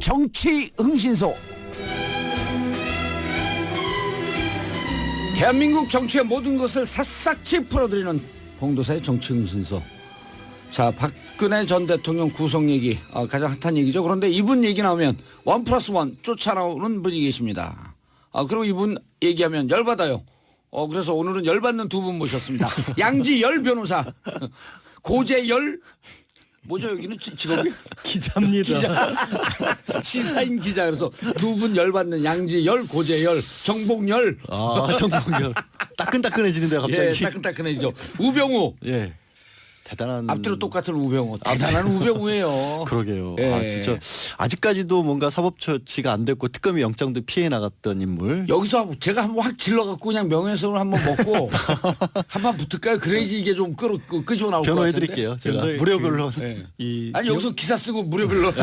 정치 흥신소. 대한민국 정치의 모든 것을 샅샅이 풀어드리는 봉도사의 정치 흥신소. 자, 박근혜 전 대통령 구속 얘기, 가장 핫한 얘기죠. 그런데 이분 얘기 나오면 1+1 쫓아나오는 분이 계십니다. 그리고 이분 얘기하면 열받아요. 그래서 오늘은 열받는 두 분 모셨습니다. 양지열 변호사, 고재열, 뭐죠 여기는 직업이? 기자입니다. 기자. 시사인 기자. 그래서 두 분 열받는 양지열, 고재열, 정복열. 정봉열. 따끈따끈해지는데 갑자기. 예, 따끈따끈해지죠. 우병우. 예. 대단한. 앞뒤로 똑같은 우병우. 대단한 우병우예요. 그러게요. 예. 진짜 아직까지도 뭔가 사법 처치가 안 됐고 특검이 영장도 피해 나갔던 인물. 여기서 제가 한번 확 질러갖고 그냥 명예훼손을 한번 먹고 한번 붙을까요? 그래야지 이게 좀 끄집어 나올 것 같은데. 변호해드릴게요. 제가 근데 무료별로. 예. 아니 여기서 기사 쓰고 무료별로.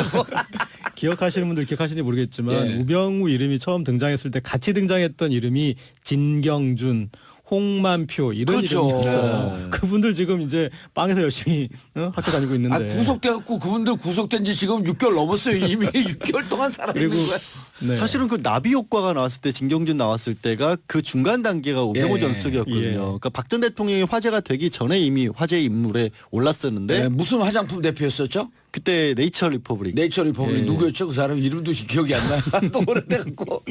기억하시는 분들 기억하시는지 모르겠지만 예. 우병우 이름이 처음 등장했을 때 같이 등장했던 이름이 진경준, 홍만표 이런 그렇죠. 이름이었어요. 네. 그분들 지금 이제 빵에서 열심히 학교 다니고 있는데. 구속돼갖고 그분들 구속된 지 지금 6개월 넘었어요. 이미 6개월 동안 살아있는 그리고 거야. 네. 사실은 그 나비 효과가 나왔을 때 진경준 나왔을 때가 그 중간 단계가 우병우 예. 전 수석이었거든요. 예. 그러니까 박 전 대통령이 화제가 되기 전에 이미 화제의 인물에 올랐었는데 네, 무슨 화장품 대표였었죠? 그때 네이처 리퍼블릭. 네이처 리퍼블릭 예. 누구였죠? 그 사람 이름도 기억이 안 나요. 또 오래돼갖고.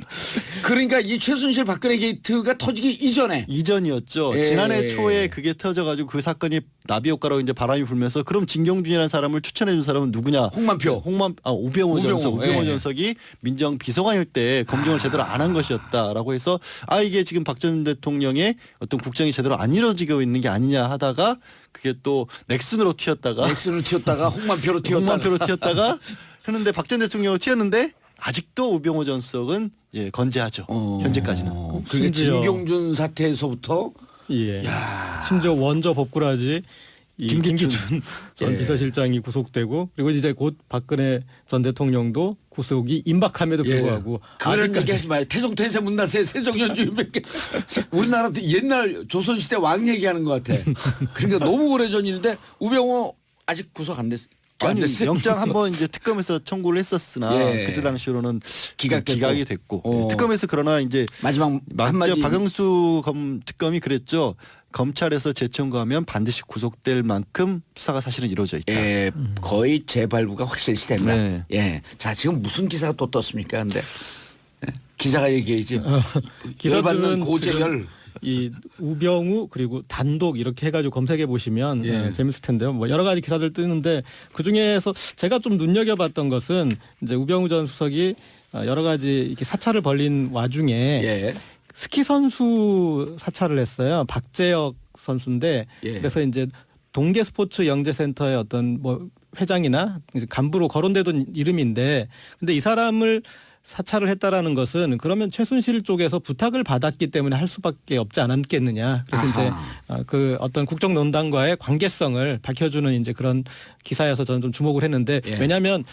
그러니까 이 최순실 박근혜 게이트가 터지기 이전에. 이전이었죠. 예. 지난해 초에 그게 터져가지고 그 사건이 나비 효과로 이제 바람이 불면서 그럼 진경준이라는 사람을 추천해준 사람은 누구냐? 홍만표. 우병우 전석. 우병우 예. 전석이 민정 비서관일 때 검증을 제대로 안 한 것이었다라고 해서 이게 지금 박 전 대통령의 어떤 국정이 제대로 안 이루어지고 있는 게 아니냐 하다가 그게 또 넥슨으로 튀었다가 넥슨을 튀었다가 홍만표로 튀었다가. 홍만표로 튀었다가 했는데 박 전 대통령으로 튀었는데 아직도 우병우 전석은 건재하죠. 현재까지는. 그게 심지어- 진경준 사태에서부터 예. 야. 심지어 원조 법꾸라지 이 김기춘 전 예. 비서실장이 구속되고 그리고 이제 곧 박근혜 전 대통령도 구속이 임박함에도 불구하고 그런 아직까지 얘기하지 마요. 태종태세 문나세 세종연주인밖에 우리나라 옛날 조선시대 왕 얘기하는 것 같아. 그러니까 너무 오래전 일인데 우병우 아직 구속 안 됐어요. 아니 영장 한번 이제 특검에서 청구를 했었으나 예. 그때 당시로는 기각됐고. 기각이 됐고 어. 특검에서 그러나 이제 마지막 맞죠. 한마디. 박영수 특검이 그랬죠. 검찰에서 재청구하면 반드시 구속될 만큼 수사가 사실은 이루어져 있다. 예, 거의 재발부가 확실시 된다. 네. 예. 자, 지금 무슨 기사가 또 떴습니까? 근데 기자가 얘기해야지. 열받는 기사들은 고재열. 이 우병우 그리고 단독 이렇게 해가지고 검색해 보시면 예. 재밌을 텐데요. 뭐 여러 가지 기사들 뜨는데 그 중에서 제가 좀 눈여겨봤던 것은 이제 우병우 전 수석이 여러 가지 이렇게 사찰을 벌린 와중에 예. 스키 선수 사찰을 했어요. 박재혁 선수인데 예. 그래서 이제 동계 스포츠 영재센터의 어떤 뭐 회장이나 이제 간부로 거론되던 이름인데 근데 이 사람을 사찰을 했다라는 것은 그러면 최순실 쪽에서 부탁을 받았기 때문에 할 수밖에 없지 않았겠느냐. 그래서 아하. 이제 그 어떤 국정농단과의 관계성을 밝혀주는 이제 그런 기사여서 저는 좀 주목을 했는데 예. 왜냐하면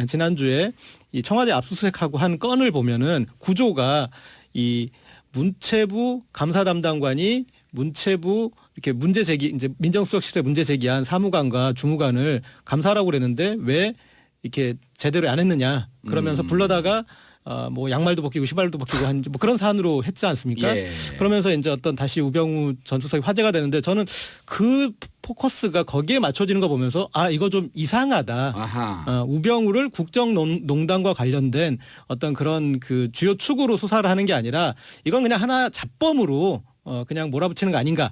지난주에 이 청와대 압수수색하고 한 건을 보면은 구조가 이 문체부 감사 담당관이 문체부 이렇게 문제 제기 이제 민정수석실에 문제 제기한 사무관과 주무관을 감사하라고 그랬는데 왜 이렇게 제대로 안 했느냐 그러면서 불러다가 뭐 양말도 벗기고 신발도 벗기고 한 뭐 그런 사안으로 했지 않습니까? 예. 그러면서 이제 어떤 다시 우병우 전 수석이 화제가 되는데 저는 그 포커스가 거기에 맞춰지는 거 보면서 이거 좀 이상하다. 아하. 우병우를 국정농단과 관련된 어떤 그런 그 주요 축으로 수사를 하는 게 아니라 이건 그냥 하나 잡범으로 그냥 몰아붙이는 거 아닌가.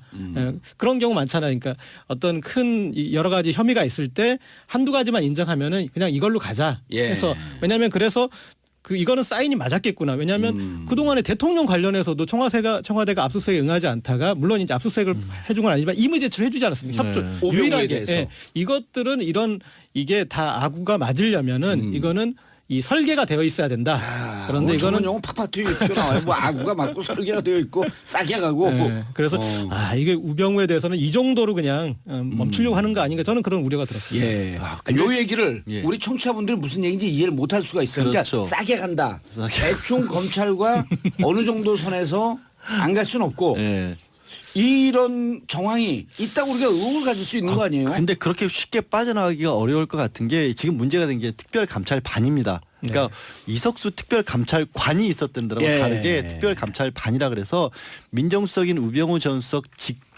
그런 경우 많잖아요. 그러니까 어떤 큰 여러 가지 혐의가 있을 때 한두 가지만 인정하면은 그냥 이걸로 가자. 예. 해서 왜냐하면 그래서 이거는 사인이 맞았겠구나. 왜냐하면 그동안에 대통령 관련해서도 청와대가 압수수색에 응하지 않다가 물론 이제 압수수색을 해준 건 아니지만 임의 제출을 해주지 않았습니까? 협조 오병우에 유일하게 대해서. 이것들은 이게 다 아구가 맞으려면은 이거는 이 설계가 되어 있어야 된다. 그런데 이거는 영어 팍팍 튀어나와요. 뭐 아구가 맞고 설계가 되어 있고 싸게 가고. 그래서 이게 우병우에 대해서는 이 정도로 그냥 멈추려고 하는 거 아닌가 저는 그런 우려가 들었습니다. 예. 요 얘기를 예. 우리 청취자분들이 무슨 얘기인지 이해를 못할 수가 있어요. 그러니까 그렇죠. 싸게 간다. 대충 검찰과 어느 정도 선에서 안 갈 수는 없고 예. 이런 정황이 있다고 우리가 의혹을 가질 수 있는 거 아니에요? 근데 그렇게 쉽게 빠져나가기가 어려울 것 같은 게 지금 문제가 된 게 특별감찰반입니다. 그러니까 이석수 특별감찰관이 있었던 데랑 예. 다르게 특별감찰반이라 그래서 민정수석인 우병우 전 수석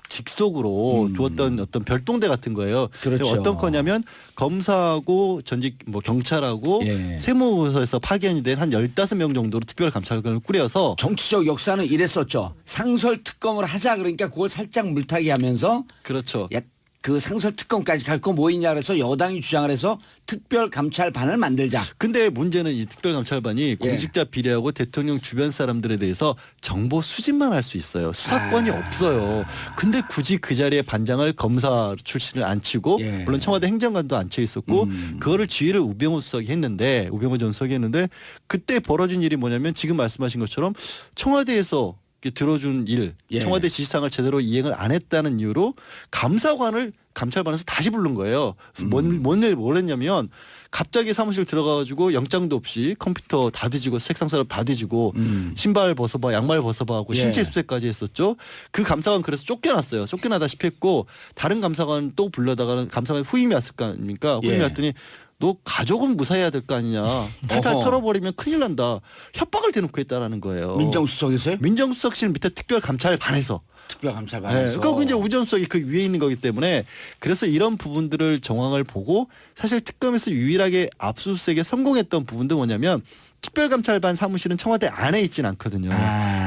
직속으로 두었던 어떤 별동대 같은 거예요. 그렇죠. 어떤 거냐면 검사하고 전직 뭐 경찰하고 예. 세무에서 파견이 된 한 15명 정도로 특별감찰관을 꾸려서 정치적 역사는 이랬었죠. 상설 특검을 하자 그러니까 그걸 살짝 물타기 하면서 그렇죠. 야, 그 상설 특검까지 갈 거 뭐 있냐 그래서 여당이 주장을 해서 특별감찰반을 만들자. 근데 문제는 이 특별감찰반이 공직자 비리하고 대통령 주변 사람들에 대해서 정보 수집만 할 수 있어요. 수사권이 없어요. 근데 굳이 그 자리에 반장을 검사 출신을 앉히고 예. 물론 청와대 행정관도 앉혀 있었고 그거를 지휘를 우병우 수석이 했는데 우병우 전 수석이 했는데 그때 벌어진 일이 뭐냐면 지금 말씀하신 것처럼 청와대에서 들어준 일, 예. 청와대 지시사항을 제대로 이행을 안 했다는 이유로 감사관을 감찰반에서 다시 부른 거예요. 그래서 뭘 했냐면 갑자기 사무실 들어가가지고 영장도 없이 컴퓨터 다 뒤지고 책상 서랍 다 뒤지고 신발 벗어봐, 양말 벗어봐 하고 예. 신체 수색까지 했었죠. 그 감사관 그래서 쫓겨났어요. 쫓겨나다시피 했고 다른 감사관 또 불러다가는 감사관 후임이 왔을 거 아닙니까? 후임이 예. 왔더니 너 가족은 무사해야 될 거 아니냐. 탈탈 어허. 털어버리면 큰일 난다. 협박을 대놓고 했다라는 거예요. 민정수석에서요? 민정수석실 밑에 특별감찰반에서. 특별감찰반에서. 그거 이제 우전수석이 그 위에 있는 거기 때문에 그래서 이런 부분들을 정황을 보고 사실 특검에서 유일하게 압수수색에 성공했던 부분도 뭐냐면 특별감찰반 사무실은 청와대 안에 있진 않거든요.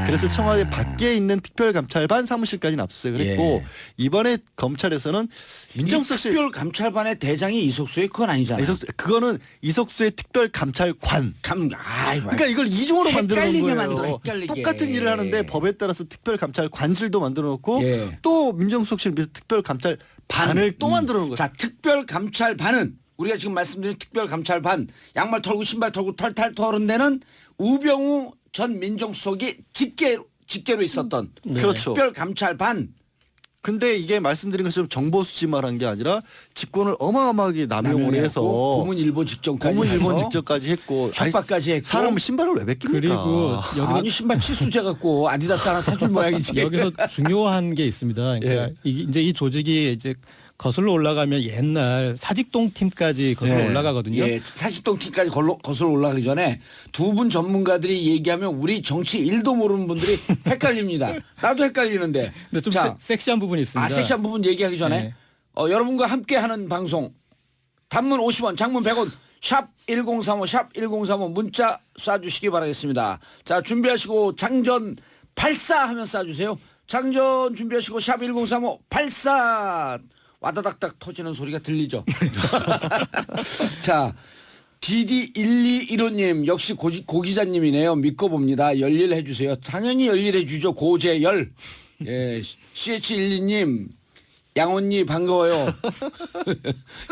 그래서 청와대 밖에 있는 특별감찰반 사무실까지는 압수수색을 했고 이번에 검찰에서는 민정수석실 특별감찰반의 대장이 이석수의 그건 아니잖아요. 그거는 이석수의 특별감찰관. 그러니까 이걸 이중으로 만들어 놓은 헷갈리게 거예요. 만들어, 헷갈리게. 똑같은 일을 하는데 법에 따라서 특별감찰관실도 만들어 놓고 예. 또 민정수석실 밑에 특별감찰반을 또 만들어 놓은 거예요. 자, 특별감찰반은 우리가 지금 말씀드린 특별감찰반 양말 털고 신발 털고 털탈 털은 데는 우병우 전 민정수석이 직계로 있었던 그렇죠. 특별감찰반. 근데 이게 말씀드린 것처럼 정보 수집만 한 게 아니라 직권을 어마어마하게 남용을 해서 고문일보 직전까지 고문일본 해서 직전까지 했고 협박까지 했고 사람을 신발을 왜 벗깁니까? 그리고 아니 신발 치수제 갖고 아디다스 하나 사줄 모양이지. 여기서 중요한 게 있습니다. 그러니까 예. 이제 이 조직이 이제 거슬러 올라가면 옛날 사직동 팀까지 거슬러 예. 올라가거든요. 예, 사직동 팀까지 거슬러 올라가기 전에 두 분 전문가들이 얘기하면 우리 정치 1도 모르는 분들이 헷갈립니다. 나도 헷갈리는데. 근데 좀 자, 섹시한 부분이 있습니다. 섹시한 부분 얘기하기 전에 네. 여러분과 함께하는 방송 단문 50원 장문 100원 샵 1035 샵 1035 문자 쏴주시기 바라겠습니다. 자 준비하시고 장전 84 하면 쏴주세요. 장전 준비하시고 샵 1035 84 와다닥닥 터지는 소리가 들리죠. 자 DD1215님 역시 고기자님이네요. 믿고 봅니다. 열일해 주세요. 당연히 열일해 주죠. 고재열. 예, CH12님 양언니 반가워요.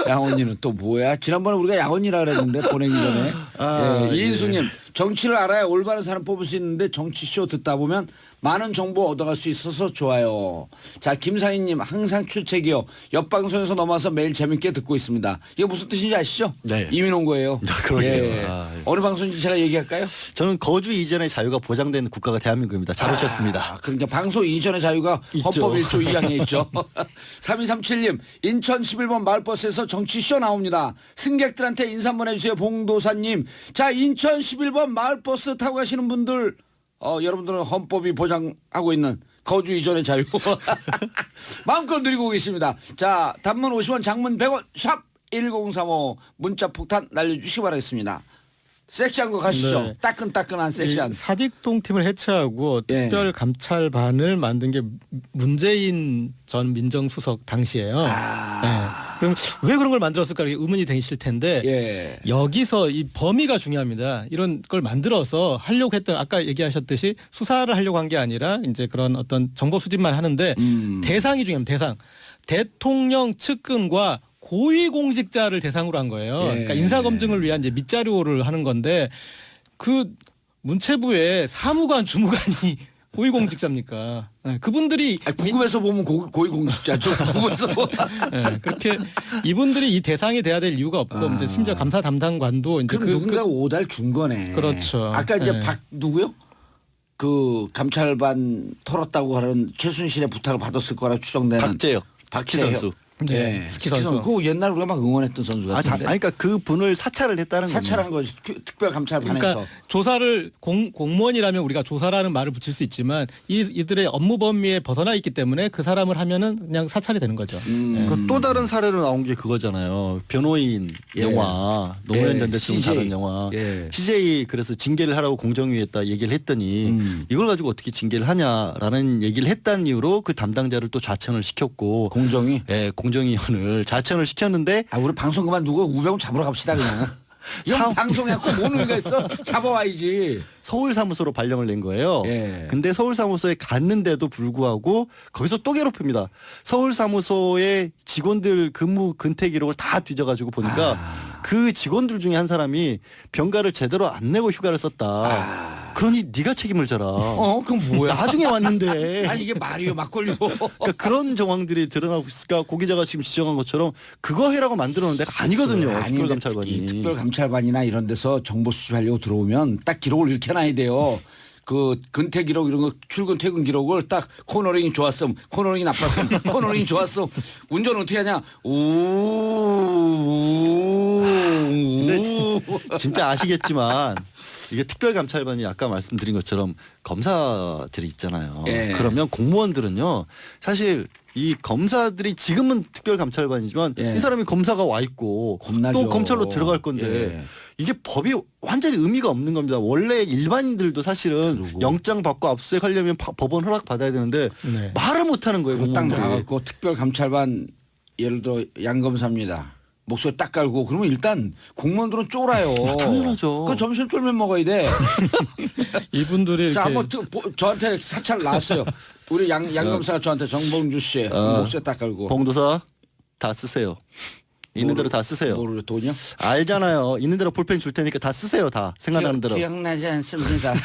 양언니는 또 뭐야? 지난번에 우리가 양언니라 그랬는데 보내기 전에. 예, 이인숙님 정치를 알아야 올바른 사람 뽑을 수 있는데 정치쇼 듣다 보면 많은 정보 얻어갈 수 있어서 좋아요. 자 김상희님 항상 출첵이요. 옆 방송에서 넘어와서 매일 재밌게 듣고 있습니다. 이게 무슨 뜻인지 아시죠? 네. 이민 온 거예요. 그러게요. 예. 아, 예. 어느 방송인지 제가 얘기할까요? 저는 거주 이전의 자유가 보장된 국가가 대한민국입니다. 잘 오셨습니다. 그러니까 방송 이전의 자유가 있죠. 헌법 1조 2항에 있죠. 3237님 인천 11번 마을버스에서 정치쇼 나옵니다. 승객들한테 인사 한번 해주세요. 봉도사님. 자 인천 11번 마을버스 타고 가시는 분들 여러분들은 헌법이 보장하고 있는 거주 이전의 자유 마음껏 누리고 계십니다. 자 단문 50원 장문 100원 샵 1035 문자 폭탄 날려주시기 바라겠습니다. 섹시한 거 가시죠. 네. 따끈따끈한 섹시한. 사직동 팀을 해체하고 예. 특별감찰반을 만든 게 문재인 전 민정수석 당시예요. 네. 그럼 왜 그런 걸 만들었을까 의문이 되실 텐데 예. 여기서 이 범위가 중요합니다. 이런 걸 만들어서 하려고 했던 아까 얘기하셨듯이 수사를 하려고 한 게 아니라 이제 그런 어떤 정보 수집만 하는데 대상이 중요합니다. 대상. 대통령 측근과 고위공직자를 대상으로 한 거예요. 예. 그러니까 인사검증을 위한 이제 밑자료를 하는 건데 그 문체부의 사무관, 주무관이 고위공직자입니까? 네, 그분들이 궁금해서 보면 고위공직자죠. 궁금해서. 네, 그렇게 이분들이 이 대상이 돼야 될 이유가 없고 이제 심지어 감사 담당관도 이제 그럼 누군가 오달 준 거네. 그렇죠. 아까 이제 네. 박 누구요? 그 감찰반 털었다고 하는 최순실의 부탁을 받았을 거라 추정되는 박재혁 스키 선수. 네, 스키 선수. 그 옛날 우리가 막 응원했던 선수 아니, 같은데. 그러니까 그 분을 사찰을 했다는 거예요. 사찰한 거지. 특별감찰반에서. 그러니까 조사를 공무원이라면 우리가 조사라는 말을 붙일 수 있지만 이들의 업무 범위에 벗어나 있기 때문에 그 사람을 하면은 그냥 사찰이 되는 거죠. 그또 다른 사례로 나온 게 그거잖아요. 변호인 예. 영화 노무현 예, 전 대통령 CJ. 다룬 영화 예. CJ 그래서 징계를 하라고 공정위에다 얘기를 했더니 이걸 가지고 어떻게 징계를 하냐라는 얘기를 했다는 이유로 그 담당자를 또 자천을 시켰고 공정이. 예, 공정위원을 자천을 시켰는데 아 우리 방송 그만두고 우병우 잡으러 갑시다 그냥. 이건 방송에 꼭 뭔 의미가 있어? 잡아와야지. 서울 사무소로 발령을 낸 거예요. 예. 근데 서울 사무소에 갔는데도 불구하고 거기서 또 괴롭힙니다. 서울 사무소의 직원들 근무 근태 기록을 다 뒤져가지고 보니까 그 직원들 중에 한 사람이 병가를 제대로 안 내고 휴가를 썼다. 그러니 네가 책임을 져라. 그럼 뭐야? 나중에 왔는데. 아니 이게 말이요 막걸리요. 그러니까 그런 정황들이 드러나고 있으니까 고 기자가 지금 지적한 것처럼 그거 해라고 만들어놓은 데가 아니거든요. 아니, 특별감찰반이. 이 특별감찰반이나 이런 데서 정보 수집하려고 들어오면 딱 기록을 이렇게 놔야 돼요. 그 근태 기록 이런 거 출근 퇴근 기록을 딱 코너링이 좋았음, 코너링이 나빴음, 코너링이 좋았음. 운전 어떻게 하냐? 근데 진짜 아시겠지만 이게 특별감찰반이 아까 말씀드린 것처럼 검사들이 있잖아요. 예. 그러면 공무원들은요. 사실 이 검사들이 지금은 특별감찰반이지만 예. 이 사람이 검사가 와 있고 겁나죠. 또 검찰로 들어갈 건데 예. 이게 법이 완전히 의미가 없는 겁니다. 원래 일반인들도 사실은 그러고. 영장 받고 압수수색하려면 법원 허락 받아야 되는데 네. 말을 못 하는 거예요. 그거 딱 공무원들이. 나가고 특별감찰반 예를 들어 양검사입니다. 목소리 딱 깔고 그러면 일단 공무원들은 쫄아요. 당연하죠. 그 점심 쫄면 먹어야 돼. 이분들이 자, 이렇게 한번 저한테 사찰 나왔어요. 우리 양검사가 저한테 정봉주 씨 목소리 딱 깔고. 봉도사 다 쓰세요. 있는 대로 다 쓰세요. 뭐를 돈이요? 알잖아요. 있는 대로 볼펜 줄 테니까 다 쓰세요. 다 생각나는 대로. 기억나지 않습니다.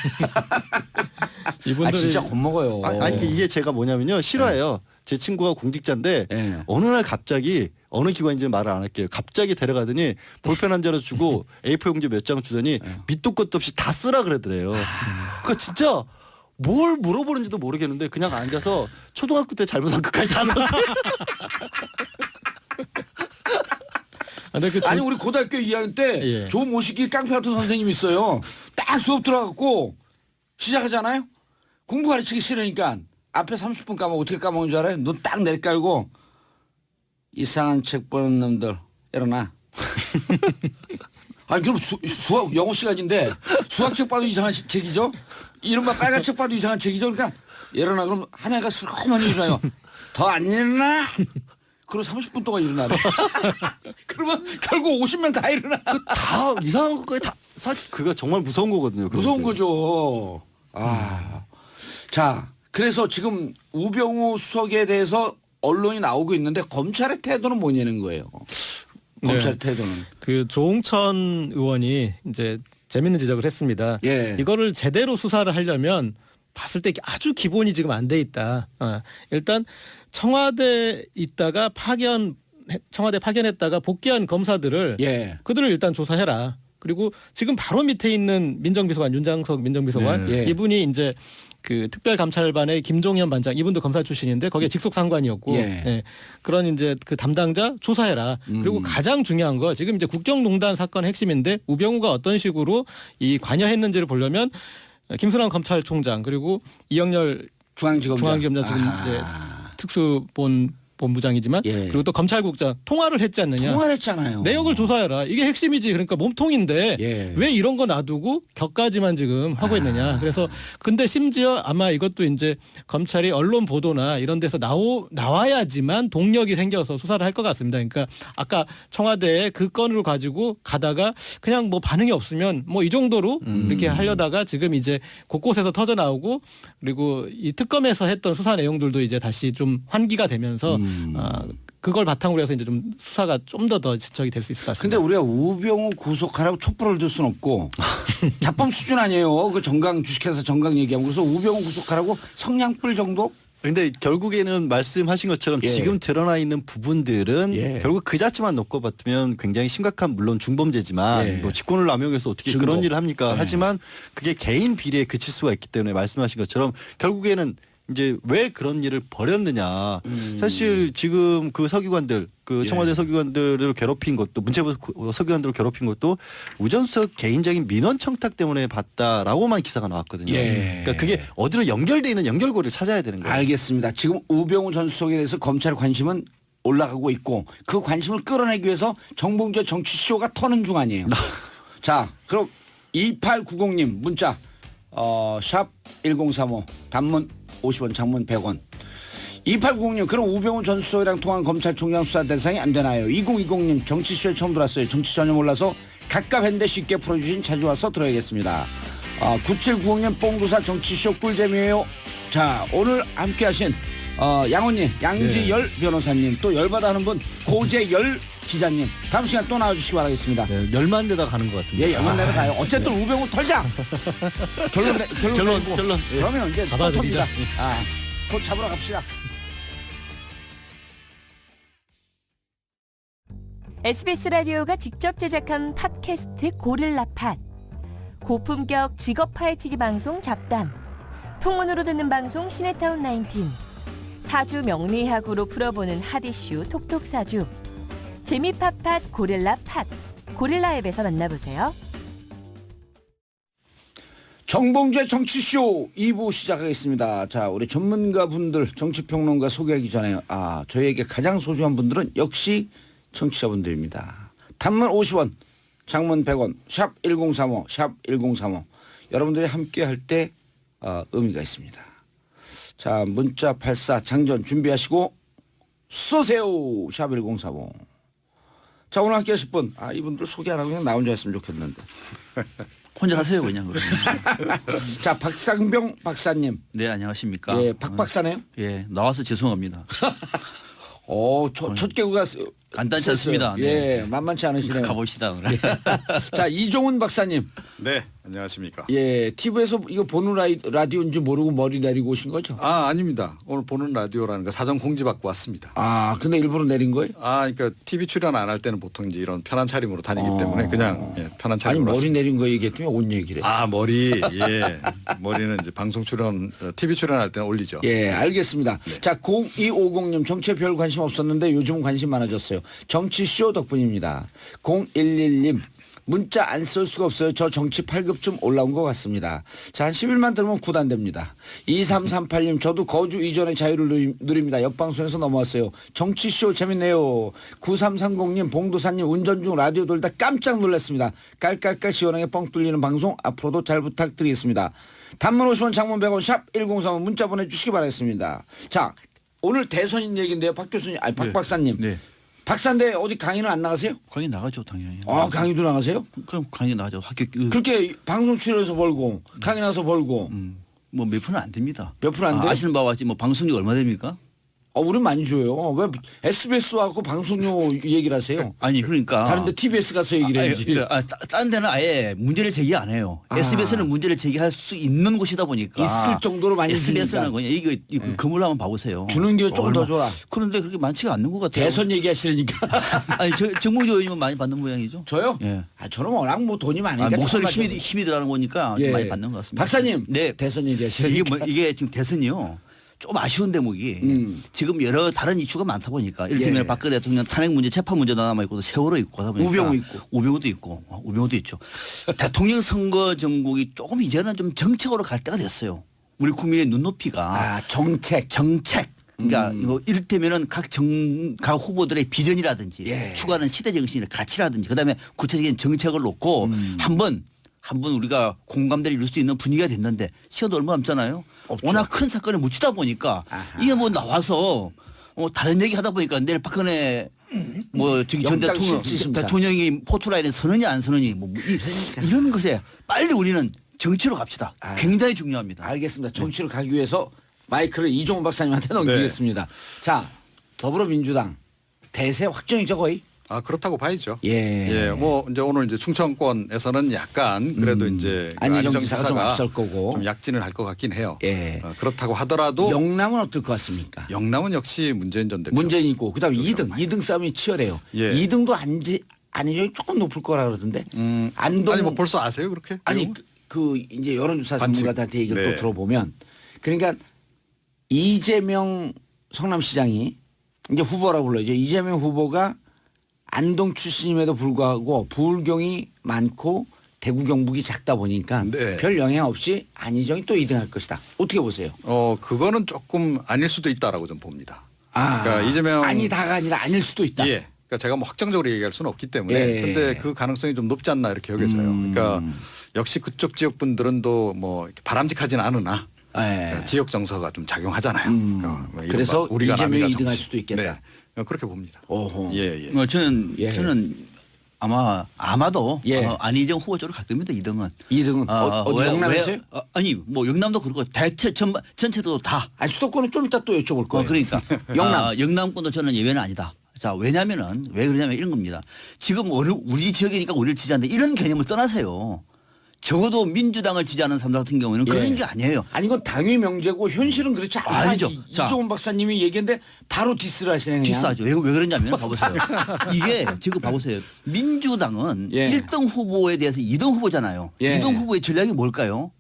이분들이 아 진짜 겁먹어요. 아니 이게 제가 뭐냐면요. 실화예요. 제 친구가 공직자인데 예. 어느 날 갑자기 어느 기관인지는 말을 안 할게요. 갑자기 데려가더니 볼펜 한 자루 주고 A4 용지 몇 장 주더니 밑도 끝도 없이 다 쓰라 그러더래요. 그러니까 진짜 뭘 물어보는지도 모르겠는데 그냥 앉아서 초등학교 때 잘못한 것까지 다 써. 근데 그 아니 우리 고등학교 2학년 때 예. 조모시기 깡패 같은 선생님이 있어요. 딱 수업 들어가고 시작하잖아요. 공부 가르치기 싫으니까 앞에 30분 까먹고 어떻게 까먹는 줄 알아요? 눈 딱 내리깔고 이상한 책 보는 놈들 일어나. 아니 그럼 수학 영어 시간인데 수학책 봐도 이상한 책이죠. 이른바 빨간 책 봐도 이상한 책이죠. 그러니까 일어나 그럼 한 애가 슬그머니 일어나요. 더 안 일어나? 그리고 30분 동안 일어나네. 그러면 결국 50명 다 일어나. 다 이상한 것까지 다 사실 그거 정말 무서운 거거든요. 그럴 무서운 때. 거죠. 아. 자, 그래서 지금 우병우 수석에 대해서 언론이 나오고 있는데 검찰의 태도는 뭐냐는 거예요. 검찰 태도는. 그 조홍천 의원이 이제 재밌는 지적을 했습니다. 예. 이거를 제대로 수사를 하려면 봤을 때 아주 기본이 지금 안 돼 있다. 일단 청와대에 있다가 청와대 파견했다가 복귀한 검사들을 예. 그들을 일단 조사해라. 그리고 지금 바로 밑에 있는 민정비서관 윤장석 민정비서관 예. 이분이 이제 그 특별감찰반의 김종현 반장 이분도 검사 출신인데 거기에 직속 상관이었고 예. 그런 이제 그 담당자 조사해라. 그리고 가장 중요한 거 지금 이제 국정농단 사건 핵심인데 우병우가 어떤 식으로 이 관여했는지를 보려면 김순환 검찰총장 그리고 이영렬 중앙지검장 지금 이제 특수본부장이지만 예. 그리고 또 검찰국장 통화를 했지 않느냐. 통화를 했잖아요. 내역을 조사해라. 이게 핵심이지. 그러니까 몸통인데 예. 왜 이런 거 놔두고 격까지만 지금 하고 있느냐. 그래서 근데 심지어 아마 이것도 이제 검찰이 언론 보도나 이런 데서 나와야지만 동력이 생겨서 수사를 할 것 같습니다. 그러니까 아까 청와대에 그 건을 가지고 가다가 그냥 뭐 반응이 없으면 뭐 이 정도로 이렇게 하려다가 지금 이제 곳곳에서 터져 나오고 그리고 이 특검에서 했던 수사 내용들도 이제 다시 좀 환기가 되면서 그걸 바탕으로 해서 이제 좀 수사가 좀 더 지척이 될 수 있을 것 근데 같습니다. 우리가 우병우 구속하라고 촛불을 들 수는 없고 자범 수준 아니에요. 그 정강 주식회사 정강 얘기하고 그래서 우병우 구속하라고 성냥불 정도 근데 결국에는 말씀하신 것처럼 예. 지금 드러나 있는 부분들은 예. 결국 그 자체만 놓고 봤으면 굉장히 심각한 물론 중범죄지만 예. 뭐 직권을 남용해서 어떻게 증거. 그런 일을 합니까? 예. 하지만 그게 개인 비리에 그칠 수가 있기 때문에 말씀하신 것처럼 결국에는 이제 왜 그런 일을 벌였느냐. 사실 지금 그 서기관들 그 청와대 예. 서기관들을 괴롭힌 것도 문체부 서기관들을 괴롭힌 것도 우전수석 개인적인 민원 청탁 때문에 봤다라고만 기사가 나왔거든요. 예. 그러니까 그게 어디로 연결돼 있는 연결고리를 찾아야 되는 거예요. 알겠습니다. 지금 우병우 전 수석에 대해서 검찰 관심은 올라가고 있고 그 관심을 끌어내기 위해서 정봉재 정치쇼가 터는 중 아니에요. 자, 그럼 2890님 문자 샵 1035 단문 50원 장문 100원 2890님 그럼 우병우 전 수석이랑 통한 검찰총장 수사 대상이 안 되나요? 2020님 정치쇼에 처음 들어왔어요. 정치 전혀 몰라서 갑갑했는데 쉽게 풀어주신 자주 와서 들어야겠습니다. 9790님 뽕구사 정치쇼 꿀잼이에요. 자 오늘 함께하신 양호님 양지열 변호사님 또 열받아 하는 분 고재열 기자님 다음 시간 또 나와주시기 바라겠습니다. 네, 열만 데다 가는 것 같습니다. 예, 열만 내로 가요. 어쨌든 우병우 털자. 결론 내고. 그러면 이제 잡아드리자. 톱니다. 곧 잡으러 갑시다. SBS 라디오가 직접 제작한 팟캐스트 고릴라 팟. 고품격 직업 파헤치기 방송 잡담. 풍문으로 듣는 방송 시네타운 19. 사주 명리학으로 풀어보는 핫이슈 톡톡사주. 재미 팟팟 고릴라 팟. 고릴라 앱에서 만나보세요. 정봉재 정치쇼 2부 시작하겠습니다. 자, 우리 전문가분들 정치평론가 소개하기 전에 저희에게 가장 소중한 분들은 역시 청취자분들입니다. 단문 50원, 장문 100원, 샵 1035, 샵 1035. 여러분들이 함께 할 때 의미가 있습니다. 자, 문자 84 장전 준비하시고 쏘세요. 샵 1035. 자, 오늘 함께 하실 분. 이분들 소개 안 하고 그냥 나 혼자 했으면 좋겠는데. 혼자 하세요 그냥 그러면. 자, 박상병 박사님. 네 안녕하십니까. 예, 박 박사네요. 예 나와서 죄송합니다. 첫 개구가 간단치 않습니다. 예, 만만치 않으시네요. 가봅시다. 그래. 자, 이종훈 박사님. 네, 안녕하십니까. 예, TV에서 이거 보는 라디오인지 모르고 머리 내리고 오신 거죠? 아닙니다. 오늘 보는 라디오라는 거 사전 공지 받고 왔습니다. 근데 일부러 내린 거예요? 그러니까 TV 출연 안 할 때는 보통 이제 이런 편한 차림으로 다니기 때문에 그냥 편한 아니, 차림으로 머리 왔습니다. 내린 거 얘기했더니 옷 얘기를 해. 머리 예 머리는 이제 방송 출연 TV 출연할 때는 올리죠. 예, 알겠습니다. 자, 0250님 정치에 별 관심 없었는데 요즘은 관심 많아졌어요. 정치쇼 덕분입니다. 011님 문자 안 쓸 수가 없어요. 저 정치 8급쯤 올라온 것 같습니다. 자, 한 10일만 들으면 구단됩니다. 2338님 저도 거주 이전의 자유를 누립니다. 옆방송에서 넘어왔어요. 정치쇼 재밌네요. 9330님 봉도사님 운전 중 라디오 돌다 깜짝 놀랐습니다. 깔깔깔 시원하게 뻥 뚫리는 방송 앞으로도 잘 부탁드리겠습니다. 단문 50원 장문 100원 샵 1035 문자 보내주시기 바라겠습니다. 자, 오늘 대선인 얘기인데요. 박 교수님, 박 박사님. 네. 박사인데 어디 강의는 안 나가세요? 강의 나가죠 당연히. 강의도 나가세요? 그럼 강의 나가죠. 학교 그렇게 방송 출연해서 벌고 강의 나서 벌고 뭐 몇 프로는 안 됩니다. 몇 프로 안 돼요? 아시는 바와 같이 뭐 방송료 얼마 됩니까? 우린 많이 줘요. 왜 SBS 와갖고 방송료 얘기를 하세요? 아니 그러니까. 다른데 TBS 가서 얘기를 해야지. 딴 데는 아예 문제를 제기 안 해요. SBS는 문제를 제기할 수 있는 곳이다 보니까. 있을 정도로 많이 SBS는 그냥 이거 건물 한번 봐보세요. 주는 게 조금 더 줘라. 그런데 그렇게 많지가 않는 것 같아요. 대선 얘기하시려니까. 아니 정봉재 의원님은 많이 받는 모양이죠. 저요? 예. 저는 워낙 뭐 돈이 많으니까. 목소리 조금만 힘이 들어가는 거니까 예. 많이 받는 것 같습니다. 박사님, 네. 대선 얘기하시려니까. 이게 지금 대선이요. 좀 아쉬운 대목이 지금 여러 다른 이슈가 많다 보니까 이를테면 예. 박근혜 대통령 탄핵 문제, 재판 문제도 남아 있고 세월호 있고 하다 보니까 우병우도 있고 우병우도 있죠. 대통령 선거 전국이 조금 이제는 좀 정책으로 갈 때가 됐어요. 우리 국민의 눈높이가 정책. 그러니까 이거 이를테면은 각 후보들의 비전이라든지 예. 추구하는 시대 정신의 가치라든지 그다음에 구체적인 정책을 놓고 한번 우리가 공감대를 이룰 수 있는 분위기가 됐는데 시간도 얼마 남잖아요. 없죠. 워낙 큰 사건에 묻히다 보니까 이게 뭐 나와서 다른 얘기 하다 보니까 내일 박근혜 전 대통령이 포토라인에 서느니 안 서느니 이런 것에 빨리 우리는 정치로 갑시다. 굉장히 중요합니다. 알겠습니다. 정치로 가기 위해서 마이크를 이종훈 박사님한테 넘기겠습니다. 자, 더불어민주당 대세 확정이죠 거의? 아 그렇다고 봐야죠. 예. 예, 뭐 이제 오늘 이제 충청권에서는 약간 그래도 이제 그 안희정 지사가 좀 앞설 거고. 좀 약진을 할 것 같긴 해요. 예. 그렇다고 하더라도 영남은 어떨 것 같습니까? 영남은 역시 문재인 전 대표. 문재인 있고 그다음에 그렇죠. 2등 싸움이 치열해요. 예. 2등도 안희정이 조금 높을 거라 그러던데. 안동 아니 뭐 벌써 아세요 그렇게? 아니 내용은? 그 이제 여론조사 관측. 전문가들한테 얘기를 네. 또 들어보면 그러니까 이재명 성남시장이 이제 후보라고 불러요. 이재명 후보가 안동 출신임에도 불구하고 부울경이 많고 대구 경북이 작다 보니까 네. 별 영향 없이 안희정이 또 2등할 것이다. 어떻게 보세요? 그거는 조금 아닐 수도 있다라고 좀 봅니다. 아, 그러니까 이재명 아니다가 아니라 아닐 수도 있다. 예. 그러니까 제가 뭐 확정적으로 얘기할 수는 없기 때문에 예. 근데 그 가능성이 좀 높지 않나 이렇게 여겨져요. 그러니까 역시 그쪽 지역 분들은 또 뭐 바람직하진 않으나 예. 지역 정서가 좀 작용하잖아요. 그러니까 뭐 이런 그래서 거, 우리가 이재명이 남이가 2등할 정치. 수도 있겠다. 네. 그렇게 봅니다. 오호. 예, 예. 저는 아마도 예. 안희정 후보 쪽으로 갈 겁니다. 2등은. 2등은 어디 영남에서요? 아니 뭐 영남도 그렇고 대체 전체도 다. 아니 수도권은 좀 이따 또 여쭤볼 거예요. 그러니까 영남. 영남권도 저는 예외는 아니다. 자 왜냐면은 왜 그러냐면 이런 겁니다. 지금 우리 지역이니까 우리를 지지한다 이런 개념을 떠나세요. 적어도 민주당을 지지하는 사람들 같은 경우에는 예. 그런 게 아니에요. 아니 이건 당위 명제고 현실은 그렇지 않다. 아니죠. 자. 이종훈 박사님이 얘기했는데 바로 디스를 하시네. 그냥. 뒷사죠. 왜 그러냐면 봐보세요. 이게 지금 봐보세요. 민주당은 예. 1등 후보에 대해서 2등 후보잖아요. 예. 2등 후보의 전략이 뭘까요?